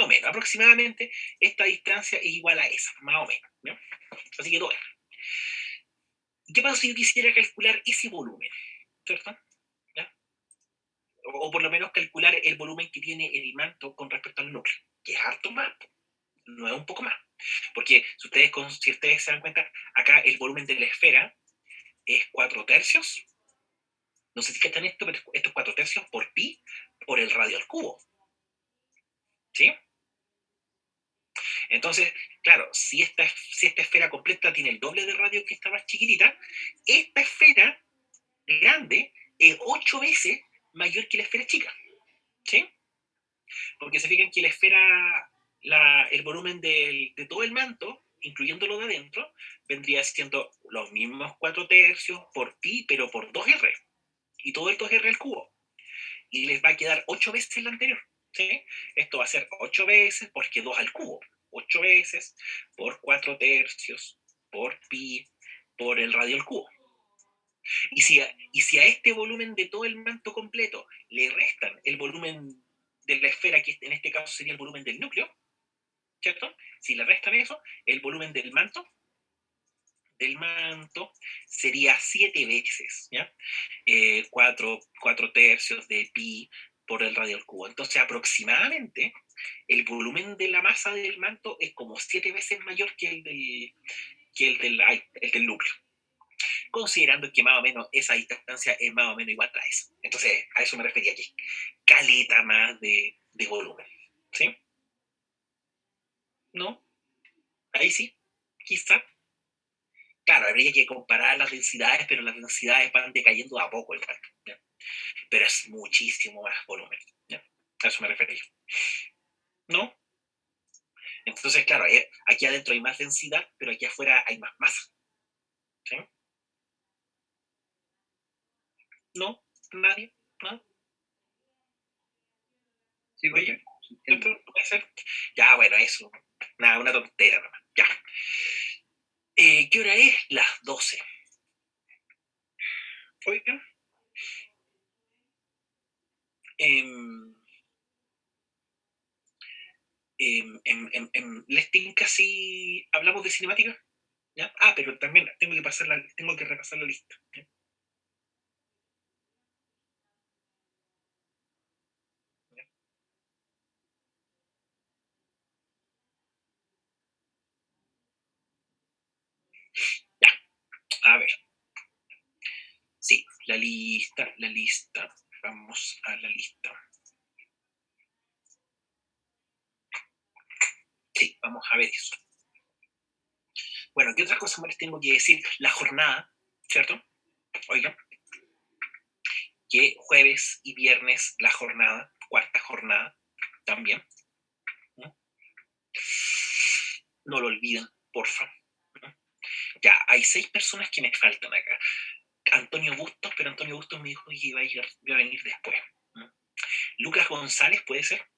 Speaker 1: menos, aproximadamente esta distancia es igual a esa, más o menos, ¿ya? Así que 2R. ¿Qué pasa si yo quisiera calcular ese volumen? ¿Cierto? ¿Ya? O por lo menos calcular el volumen que tiene el manto con respecto al núcleo, que es harto más, no es un poco más. Porque si ustedes se dan cuenta, acá el volumen de la esfera es 4 tercios. No sé si cachan esto, pero esto es 4 tercios por pi por el radio al cubo. ¿Sí? Entonces, claro, si esta esfera completa tiene el doble de radio que esta más chiquitita, esta esfera grande es 8 veces mayor que la esfera chica. ¿Sí? Porque se fijan que la esfera, el volumen de todo el manto, incluyendo lo de adentro, vendría siendo los mismos 4 tercios por pi, pero por 2R. Y todo el 2R al cubo. Y les va a quedar 8 veces la anterior. ¿Sí? Esto va a ser 8 veces porque 2 al cubo. 8 veces por 4 tercios por pi por el radio al cubo. Y si a este volumen de todo el manto completo le restan el volumen de la esfera, que en este caso sería el volumen del núcleo, ¿cierto? Si le restan eso, el volumen del manto sería 7 veces, ¿ya? 4 tercios de pi por el radio al cubo. Entonces, aproximadamente, el volumen de la masa del manto es como 7 veces mayor que el del núcleo. Considerando que más o menos esa distancia es más o menos igual a eso. Entonces, a eso me refería aquí. Caleta más de volumen. ¿Sí? ¿No? Ahí sí. Quizá. Claro, habría que comparar las densidades, pero las densidades van decayendo a poco igual, ¿ya? Pero es muchísimo más volumen, ¿ya? A eso me refería. ¿No? Entonces, claro, aquí adentro hay más densidad, pero aquí afuera hay más masa. ¿Sí? ¿No? ¿Nadie? ¿No?
Speaker 6: Sí,
Speaker 1: Oye,
Speaker 6: profe, entiendo.
Speaker 1: ¿esto puede ser? Ya, bueno, eso. Nada, una tontera nomás. Ya. ¿Qué hora es? Las 12. Oigan. em, ¿Les tinca si hablamos de cinemática? ¿Ya? Ah, pero también tengo que repasar la lista. ¿Ya? Ya, a ver. Sí, la lista. Vamos a la lista. Sí, vamos a ver eso. Bueno, ¿qué otras cosas más les tengo que decir? La jornada, ¿cierto? Oigan, que jueves y viernes la jornada, cuarta jornada, también. ¿No? No lo olviden, porfa. ¿No? Ya, hay 6 personas que me faltan acá. Antonio Bustos, pero Antonio Bustos me dijo que iba a venir después. ¿No? Lucas González, ¿puede ser?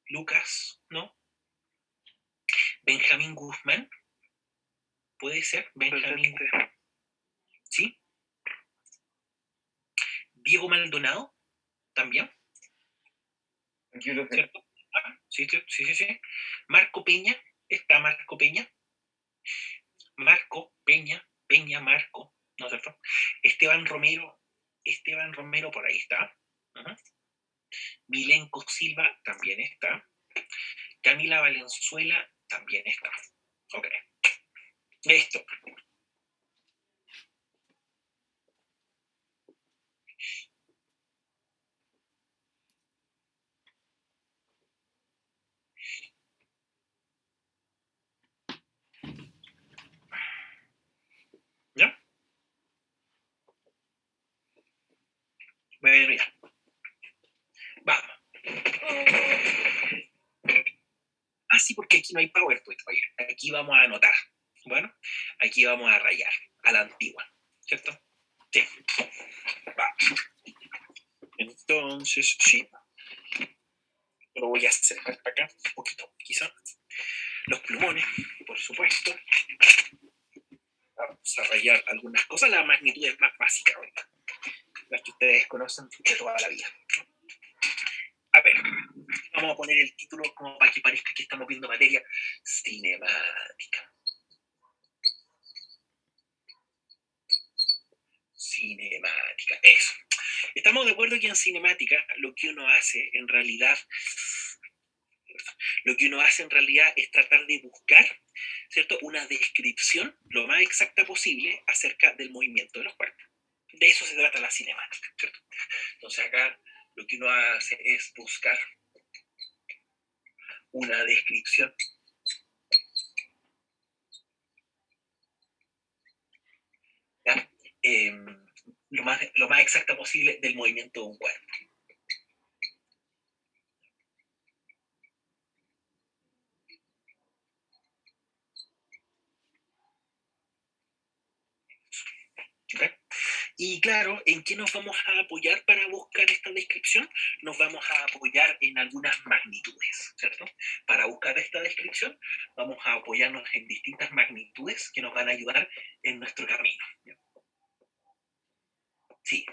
Speaker 1: Lucas, ¿no? Benjamín Guzmán, ¿puede ser? Benjamín Guzmán, ¿sí? Diego Maldonado, también,
Speaker 3: Aquí, profe.
Speaker 1: ¿cierto? Ah, sí, sí, sí, sí, sí. Marco Peña, está Marco Peña. Marco Peña, Peña Marco, ¿no es cierto? Esteban Romero por ahí está. Ajá. Milenko Silva también está. Camila Valenzuela también está. Ok. Listo. ¿Ya? Bueno, ya. Vamos. Ah, sí, porque aquí no hay PowerPoint. Oye, aquí vamos a anotar. Bueno, aquí vamos a rayar a la antigua. ¿Cierto? Sí. Va. Entonces, sí. Lo voy a acercar para acá un poquito, quizá. Los plumones, por supuesto. Vamos a rayar algunas cosas, las magnitudes más básicas, ¿verdad? Las que ustedes conocen de toda la vida. A ver, vamos a poner el título como para que parezca que estamos viendo materia cinemática. Cinemática, eso. Estamos de acuerdo que en cinemática lo que uno hace en realidad es tratar de buscar, ¿cierto?, una descripción lo más exacta posible acerca del movimiento de los cuerpos. De eso se trata la cinemática, ¿cierto? Entonces acá lo que uno hace es buscar una descripción ¿ya? Lo más exacta posible del movimiento de un cuerpo. ¿Okay? Y claro, ¿en qué nos vamos a apoyar para buscar esta descripción? Nos vamos a apoyar en algunas magnitudes, ¿cierto? Para buscar esta descripción vamos a apoyarnos en distintas magnitudes que nos van a ayudar en nuestro camino. Sí.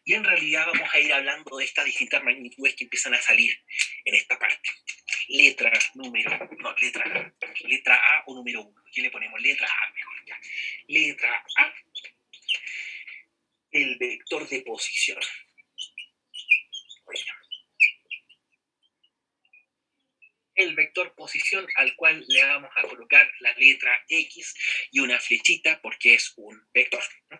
Speaker 1: Y en realidad vamos a ir hablando de estas distintas magnitudes que empiezan a salir en esta parte. Letra A o número 1. ¿Qué le ponemos? Letra A mejor. Ya. Letra A. El vector de posición. Oye. El vector posición al cual le vamos a colocar la letra X y una flechita porque es un vector, ¿no?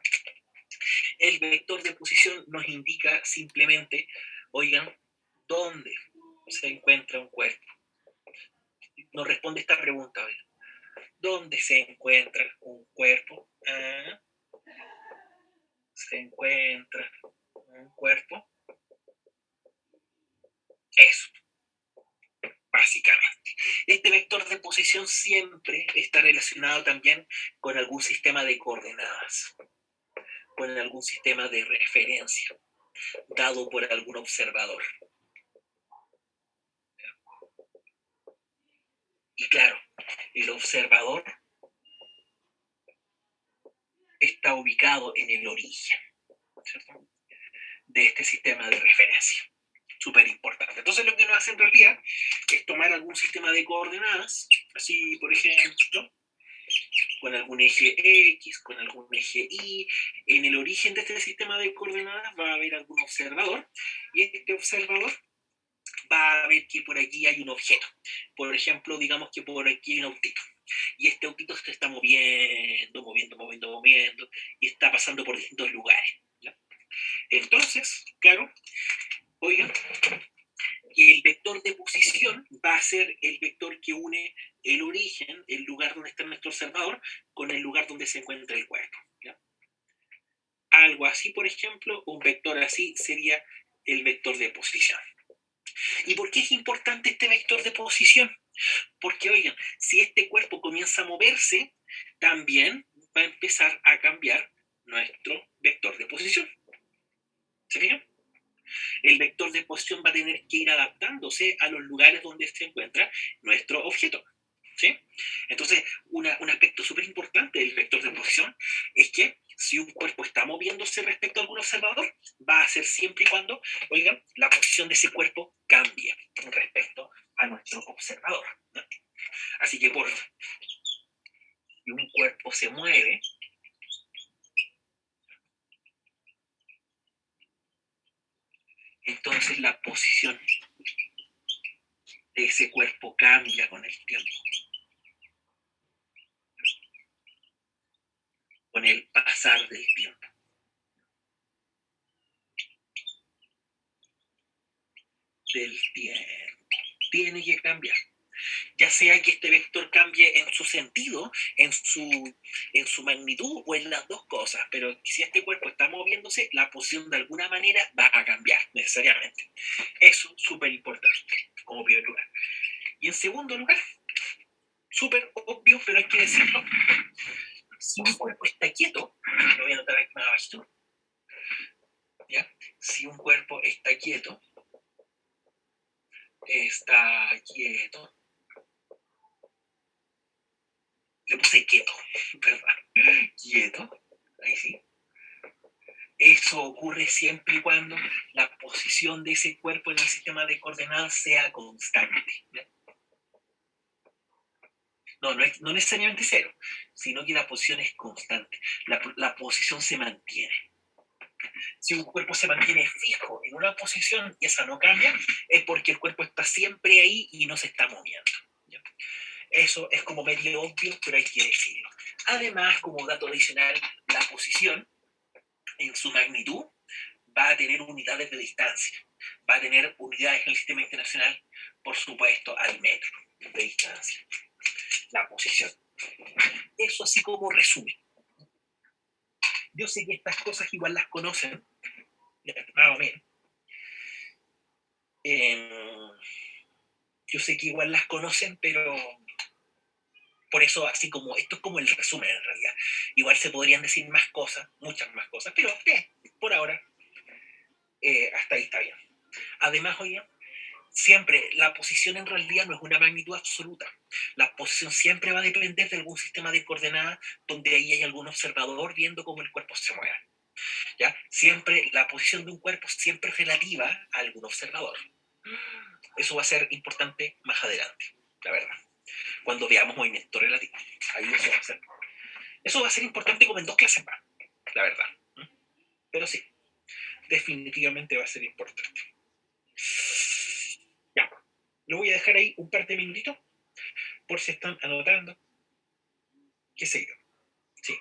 Speaker 1: El vector de posición nos indica simplemente, oigan, dónde se encuentra un cuerpo. Nos responde esta pregunta, oigan. ¿Dónde se encuentra un cuerpo? Se encuentra un cuerpo. Eso, básicamente. Este vector de posición siempre está relacionado también con algún sistema de coordenadas, con algún sistema de referencia, dado por algún observador. Y claro, el observador está ubicado en el origen, ¿cierto?, de este sistema de referencia. Súper importante. Entonces lo que nos hace en realidad es tomar algún sistema de coordenadas, así por ejemplo, con algún eje X, con algún eje Y. En el origen de este sistema de coordenadas va a haber algún observador, y este observador va a ver que por aquí hay un objeto. Por ejemplo, digamos que por aquí hay un autito. Y este autito se está moviendo, y está pasando por distintos lugares, ¿ya? Entonces, claro, oigan, el vector de posición va a ser el vector que une el origen, el lugar donde está nuestro observador, con el lugar donde se encuentra el cuerpo, ¿ya? Algo así, por ejemplo, un vector así sería el vector de posición. ¿Y por qué es importante este vector de posición? Porque, oigan, si este cuerpo comienza a moverse, también va a empezar a cambiar nuestro vector de posición. ¿Se fijan? El vector de posición va a tener que ir adaptándose a los lugares donde se encuentra nuestro objeto, ¿sí? Entonces, un aspecto súper importante del vector de posición es que si un cuerpo está moviéndose respecto a algún observador, va a ser siempre y cuando, oigan, la posición de ese cuerpo cambie respecto a nuestro observador, ¿no? Así que, por si un cuerpo se mueve, entonces la posición de ese cuerpo cambia con el tiempo, con el pasar del tiempo. Tiene que cambiar. Ya sea que este vector cambie en su sentido, en su magnitud, o en las dos cosas. Pero si este cuerpo está moviéndose, la posición de alguna manera va a cambiar necesariamente. Eso es súper importante, como primer lugar. Y en segundo lugar, súper obvio, pero hay que decirlo, si un cuerpo está quieto, lo voy a anotar aquí más abajito, ¿ya? Si un cuerpo está quieto, le puse quieto, ¿verdad? Quieto, ahí sí. Eso ocurre siempre y cuando la posición de ese cuerpo en el sistema de coordenadas sea constante, ¿ya? No necesariamente cero, sino que la posición es constante. La posición se mantiene. Si un cuerpo se mantiene fijo en una posición y esa no cambia, es porque el cuerpo está siempre ahí y no se está moviendo, ¿ya? Eso es como medio obvio, pero hay que decirlo. Además, como dato adicional, la posición en su magnitud va a tener unidades de distancia. Va a tener unidades en el sistema internacional, por supuesto, al metro de distancia. La posición. Eso así como resumen. Yo sé que estas cosas igual las conocen, más o menos. Yo sé que igual las conocen, pero por eso, así como, esto es como el resumen en realidad. Igual se podrían decir más cosas, muchas más cosas, pero por ahora, hasta ahí está bien. Además, oye, siempre la posición en realidad no es una magnitud absoluta. La posición siempre va a depender de algún sistema de coordenadas donde ahí hay algún observador viendo cómo el cuerpo se mueve, ¿ya? Siempre, la posición de un cuerpo siempre es relativa a algún observador. Eso va a ser importante más adelante, la verdad, cuando veamos movimiento relativo. Ahí eso va a ser importante como en 2 clases más, la verdad. Pero sí, definitivamente va a ser importante. Ya, lo voy a dejar ahí un par de minutitos por si están anotando, qué sé yo. Sí.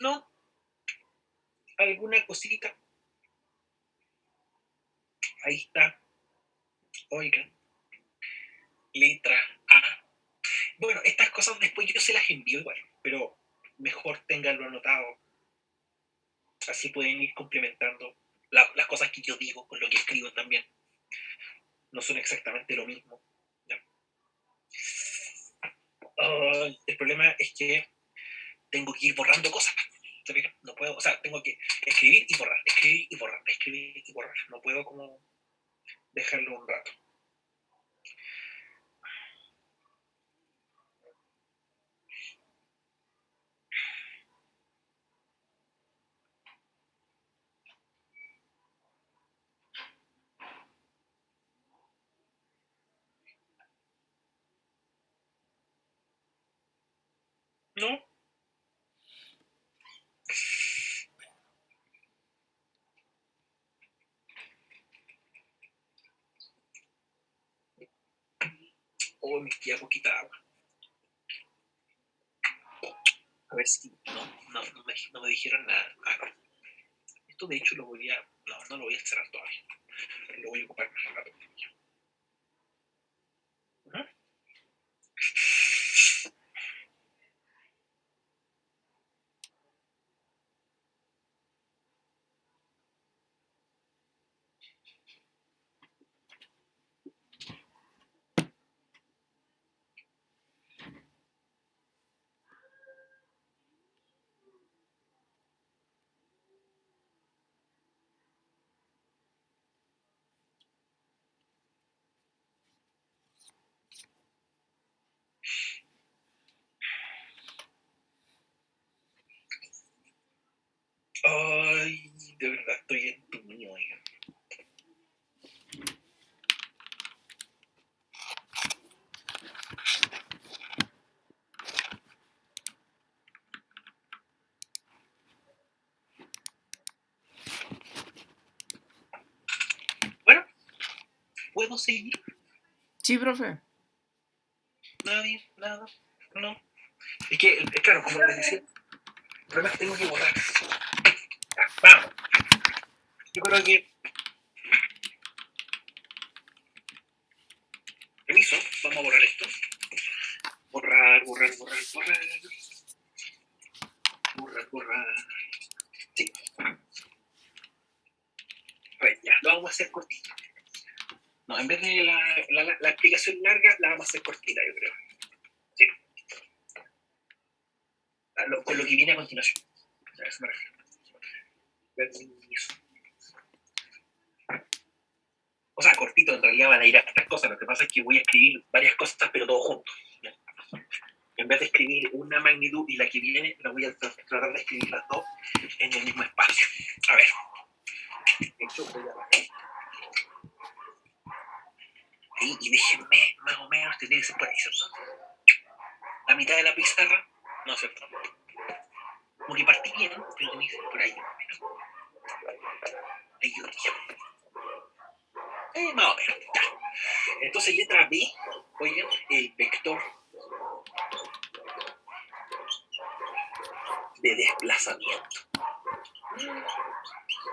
Speaker 1: ¿No? ¿Alguna cosita? Ahí está. Oigan. Letra A. Bueno, estas cosas después yo se las envío igual, pero mejor tenganlo anotado. Así pueden ir complementando las cosas que yo digo con lo que escribo también. No son exactamente lo mismo. ¿Ya? El problema es que tengo que ir borrando cosas. No puedo, o sea, tengo que escribir y borrar, escribir y borrar, escribir y borrar. No puedo como dejarlo un rato. ¿No? Oh, me queda poquita agua. A ver si no me dijeron nada. No. Esto de hecho lo voy a... No lo voy a cerrar todavía. Lo voy a ocupar más rato. ¿Uh? Ay, de verdad estoy entumido, oigan. Bueno, ¿puedo seguir?
Speaker 4: Sí, profe.
Speaker 1: Nadie, nada, no. Es que, claro, como les decía, el problema es que tengo que borrar. Ya, vamos. Yo creo que... Permiso, vamos a borrar esto. Borrar. Sí. A ver, ya, lo vamos a hacer cortito. No, en vez de la explicación larga, la vamos a hacer cortita, yo creo. Sí. Con lo que viene a continuación. A eso me refiero. Permiso. O sea, cortito, en realidad van a ir a estas cosas. Lo que pasa es que voy a escribir varias cosas, pero todo junto. ¿Ya? En vez de escribir una magnitud y la que viene, la voy a tratar de escribir las dos en el mismo espacio. A ver. De hecho, voy a bajar. Ahí, y déjenme más o menos tener ese por ahí, ¿cierto? La mitad de la pizarra, no, ¿cierto? Como que partí bien, pero tenéis por ahí más o menos. Ahí yo dije. Más o menos, ya. Entonces, letra B, oigan, el vector de desplazamiento.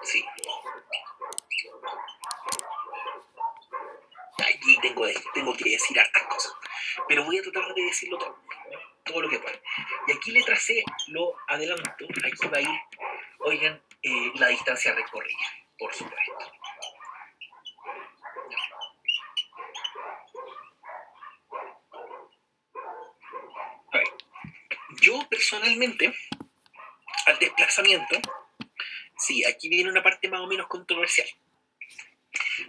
Speaker 1: Sí. Allí tengo que decir hartas cosas, pero voy a tratar de decirlo todo lo que pueda. Y aquí letra C lo adelanto, aquí va a ir, oigan, la distancia recorrida, por supuesto. A ver, yo personalmente, al desplazamiento, sí, aquí viene una parte más o menos controversial.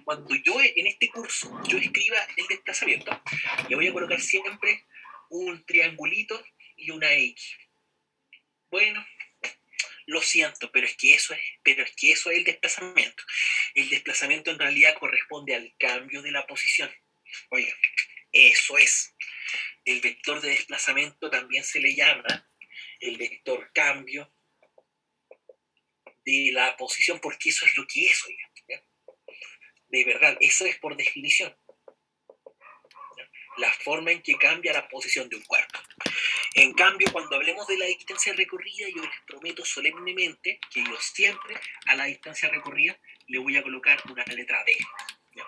Speaker 1: Cuando yo en este curso yo escriba el desplazamiento, le voy a colocar siempre un triangulito y una X. Bueno, lo siento, pero es que eso es el desplazamiento. El desplazamiento en realidad corresponde al cambio de la posición. Oiga, eso es. El vector de desplazamiento también se le llama el vector cambio de la posición, porque eso es lo que es, oiga. ¿Ya? De verdad, eso es por definición. ¿Ya? La forma en que cambia la posición de un cuerpo. En cambio, cuando hablemos de la distancia recorrida, yo les prometo solemnemente que yo siempre a la distancia recorrida le voy a colocar una letra D. ¿Ya?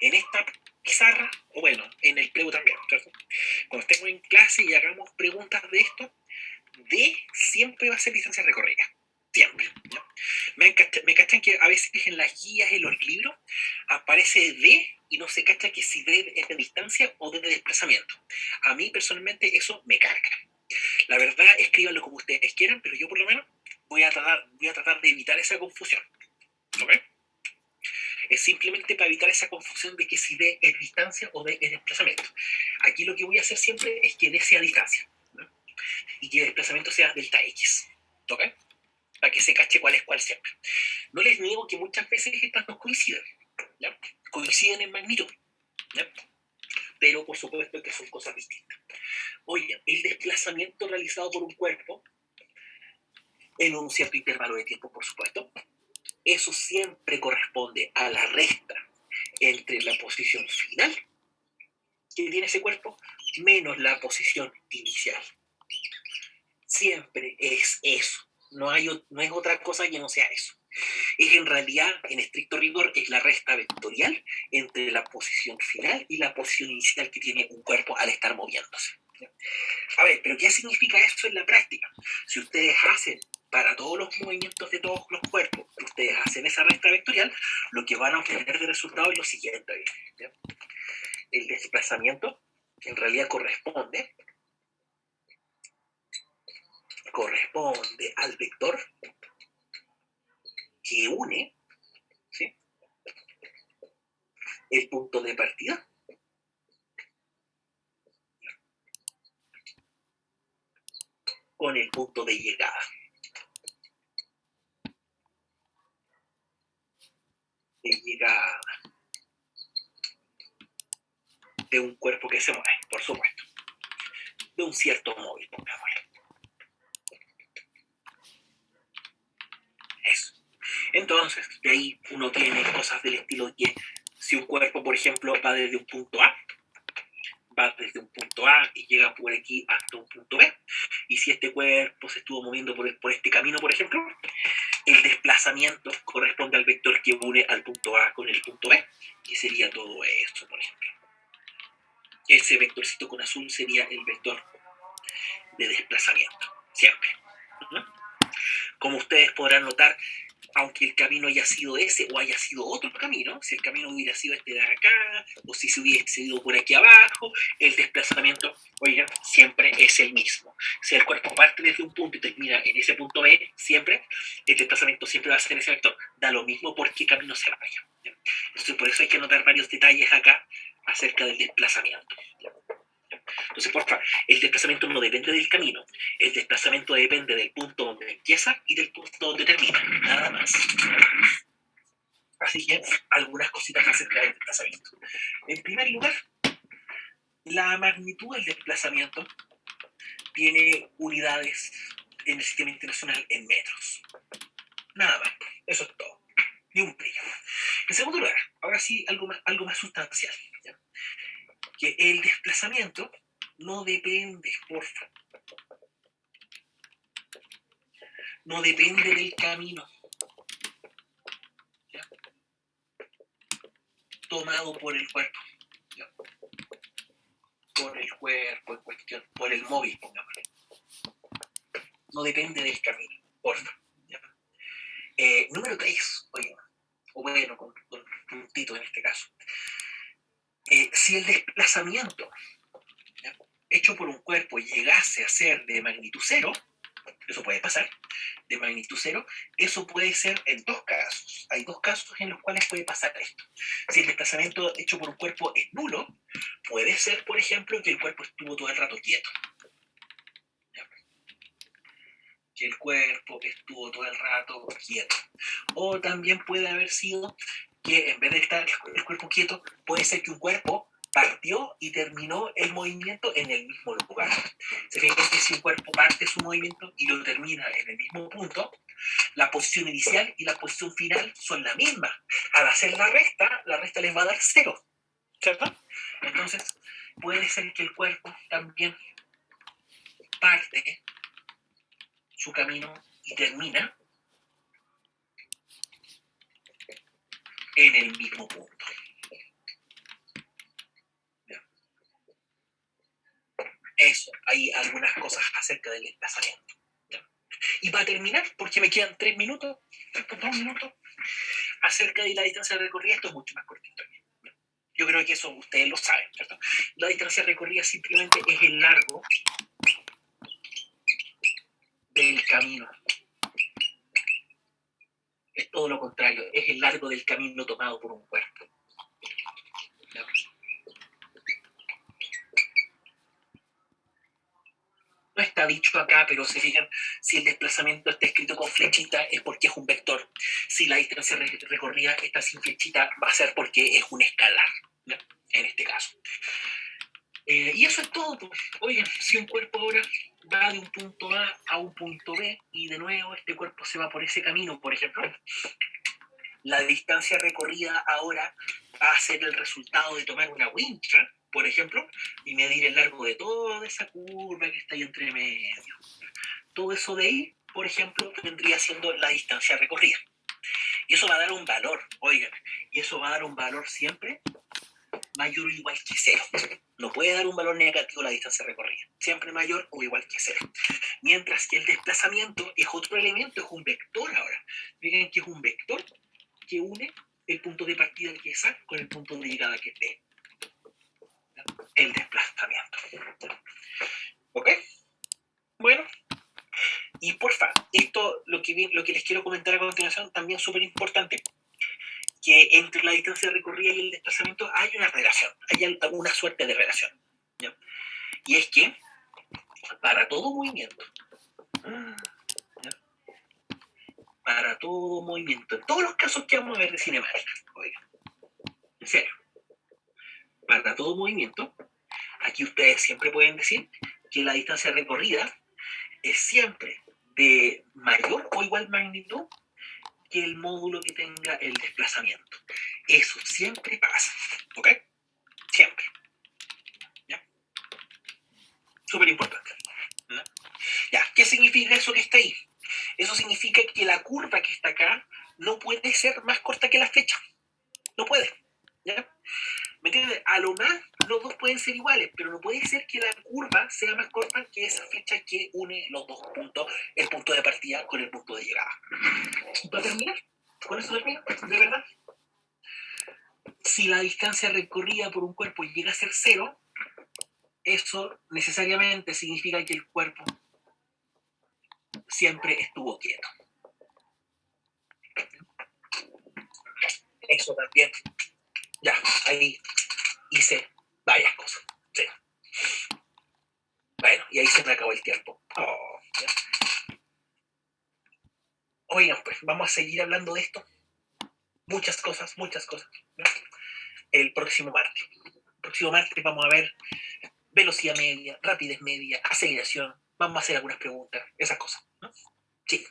Speaker 1: En esta pizarra, o bueno, en el preu también, ¿cierto? Cuando estemos en clase y hagamos preguntas de esto, D siempre va a ser distancia recorrida. Siempre. ¿Ya? Me cachan que a veces en las guías, en los libros, aparece D y no se cacha que si D es de distancia o D de desplazamiento. A mí personalmente eso me carga. La verdad, escríbanlo como ustedes quieran, pero yo por lo menos voy a tratar de evitar esa confusión. ¿Ok? Es simplemente para evitar esa confusión de que si D es distancia o D es desplazamiento. Aquí lo que voy a hacer siempre es que D sea distancia, ¿no? Y que el desplazamiento sea delta X. ¿Ok? Para que se cache cuál es cuál siempre. No les niego que muchas veces estas no coinciden, ¿ya? Coinciden en magnitud, ¿ya? Pero por supuesto que son cosas distintas. Oye, el desplazamiento realizado por un cuerpo en un cierto intervalo de tiempo, por supuesto, eso siempre corresponde a la resta entre la posición final que tiene ese cuerpo menos la posición inicial. Siempre es eso. No es otra cosa que no sea eso. Es en realidad, en estricto rigor, es la resta vectorial entre la posición final y la posición inicial que tiene un cuerpo al estar moviéndose. A ver, pero ¿qué significa eso en la práctica? Si ustedes hacen para todos los movimientos de todos los cuerpos, ustedes hacen esa resta vectorial, lo que van a obtener de resultado es lo siguiente. ¿Ya? El desplazamiento en realidad corresponde al vector que une, ¿sí?, el punto de partida con el punto de llegada. De llegada de un cuerpo que se mueve, por supuesto. De un cierto móvil, pongámosle. Eso. Entonces, de ahí uno tiene cosas del estilo de que si un cuerpo, por ejemplo, va desde un punto A y llega por aquí hasta un punto B, y si este cuerpo se estuvo moviendo por este camino, por ejemplo, el desplazamiento corresponde al vector que une al punto A con el punto B, que sería todo esto, por ejemplo. Ese vectorcito con azul sería el vector de desplazamiento, siempre. Como ustedes podrán notar, aunque el camino haya sido ese o haya sido otro camino, si el camino hubiera sido este de acá, o si se hubiese ido por aquí abajo, el desplazamiento, oigan, siempre es el mismo. Si el cuerpo parte desde un punto y termina en ese punto B, siempre, el desplazamiento siempre va a ser en ese vector. Da lo mismo por qué camino se vaya. Entonces, por eso hay que notar varios detalles acá acerca del desplazamiento. Entonces, por favor, el desplazamiento no depende del camino, el desplazamiento depende del punto donde empieza y del punto donde termina, nada más. Así que, algunas cositas acerca del desplazamiento. En primer lugar, la magnitud del desplazamiento tiene unidades en el sistema internacional en metros. Nada más, eso es todo. Ni un brillo. En segundo lugar, ahora sí, algo más sustancial, ¿ya? Que el desplazamiento no depende, porfa. No depende del camino, ¿ya?, tomado por el cuerpo, ¿ya?, por el cuerpo en cuestión, por el móvil, pongámosle. No depende del camino, porfa, ¿ya? Número 3, oye, o bueno, con puntito en este caso. Si el desplazamiento, ¿ya?, hecho por un cuerpo llegase a ser de magnitud 0, eso puede pasar, de magnitud 0, eso puede ser en dos casos. Hay dos casos en los cuales puede pasar esto. Si el desplazamiento hecho por un cuerpo es nulo, puede ser, por ejemplo, que el cuerpo estuvo todo el rato quieto. ¿Ya? Que el cuerpo estuvo todo el rato quieto. O también puede haber sido que en vez de estar el cuerpo quieto, puede ser que un cuerpo partió y terminó el movimiento en el mismo lugar. Se fijan que si un cuerpo parte su movimiento y lo termina en el mismo punto, la posición inicial y la posición final son la misma. Al hacer la resta les va a dar 0, ¿cierto? Entonces, puede ser que el cuerpo también parte su camino y termina en el mismo punto. hay algunas cosas acerca del desplazamiento. ¿Ya? Y para terminar, porque me quedan 3 minutos, 2 minutos, acerca de la distancia recorrida, esto es mucho más cortito. ¿Ya? Yo creo que eso ustedes lo saben, ¿cierto? La distancia recorrida simplemente es el largo del camino. Es todo lo contrario, es el largo del camino tomado por un cuerpo. ¿Ya? No está dicho acá, pero se fijan, si el desplazamiento está escrito con flechita es porque es un vector. Si la distancia recorrida está sin flechita, va a ser porque es un escalar, ¿ya? En este caso. Y eso es todo. Pues. Oigan, si un cuerpo ahora va de un punto A a un punto B y de nuevo este cuerpo se va por ese camino, por ejemplo, la distancia recorrida ahora va a ser el resultado de tomar una wincha, por ejemplo, y medir el largo de toda esa curva que está ahí entre medio. Todo eso de ahí, por ejemplo, vendría siendo la distancia recorrida. Y eso va a dar un valor, oigan, y eso va a dar un valor siempre mayor o igual que 0. No puede dar un valor negativo la distancia recorrida, siempre mayor o igual que 0. Mientras que el desplazamiento es otro elemento, es un vector ahora. Miren que es un vector que une el punto de partida que es A con el punto de llegada que es B. El desplazamiento. ¿Ok? Bueno, y porfa, esto lo que les quiero comentar a continuación también es súper importante, que entre la distancia recorrida y el desplazamiento hay una relación, hay alguna suerte de relación, ¿ya? Y es que para todo movimiento, ¿ya? Para todo movimiento, en todos los casos que vamos a ver de cinemática, oigan, en serio, para todo movimiento, aquí ustedes siempre pueden decir que la distancia recorrida es siempre de mayor o igual magnitud que el módulo que tenga el desplazamiento. Eso siempre pasa, ¿ok? Siempre. ¿Ya? Súper importante. ¿No? Ya, ¿qué significa eso que está ahí? Eso significa que la curva que está acá no puede ser más corta que la flecha. No puede. ¿Ya? ¿Me entiendes? A lo más los dos pueden ser iguales, pero no puede ser que la curva sea más corta que esa flecha que une los dos puntos, el punto de partida con el punto de llegada. ¿Y para terminar? ¿Con eso termino? ¿De verdad? Si la distancia recorrida por un cuerpo llega a ser 0, eso necesariamente significa que el cuerpo siempre estuvo quieto. Eso también. Ya, ahí hice varias cosas. Sí. Bueno, y ahí se me acabó el tiempo. Oh, ¿ya? Oigan, pues vamos a seguir hablando de esto. Muchas cosas, ¿no? El próximo martes. El próximo martes vamos a ver velocidad media, rapidez media, aceleración. Vamos a hacer algunas preguntas, esas cosas, ¿no? Sí.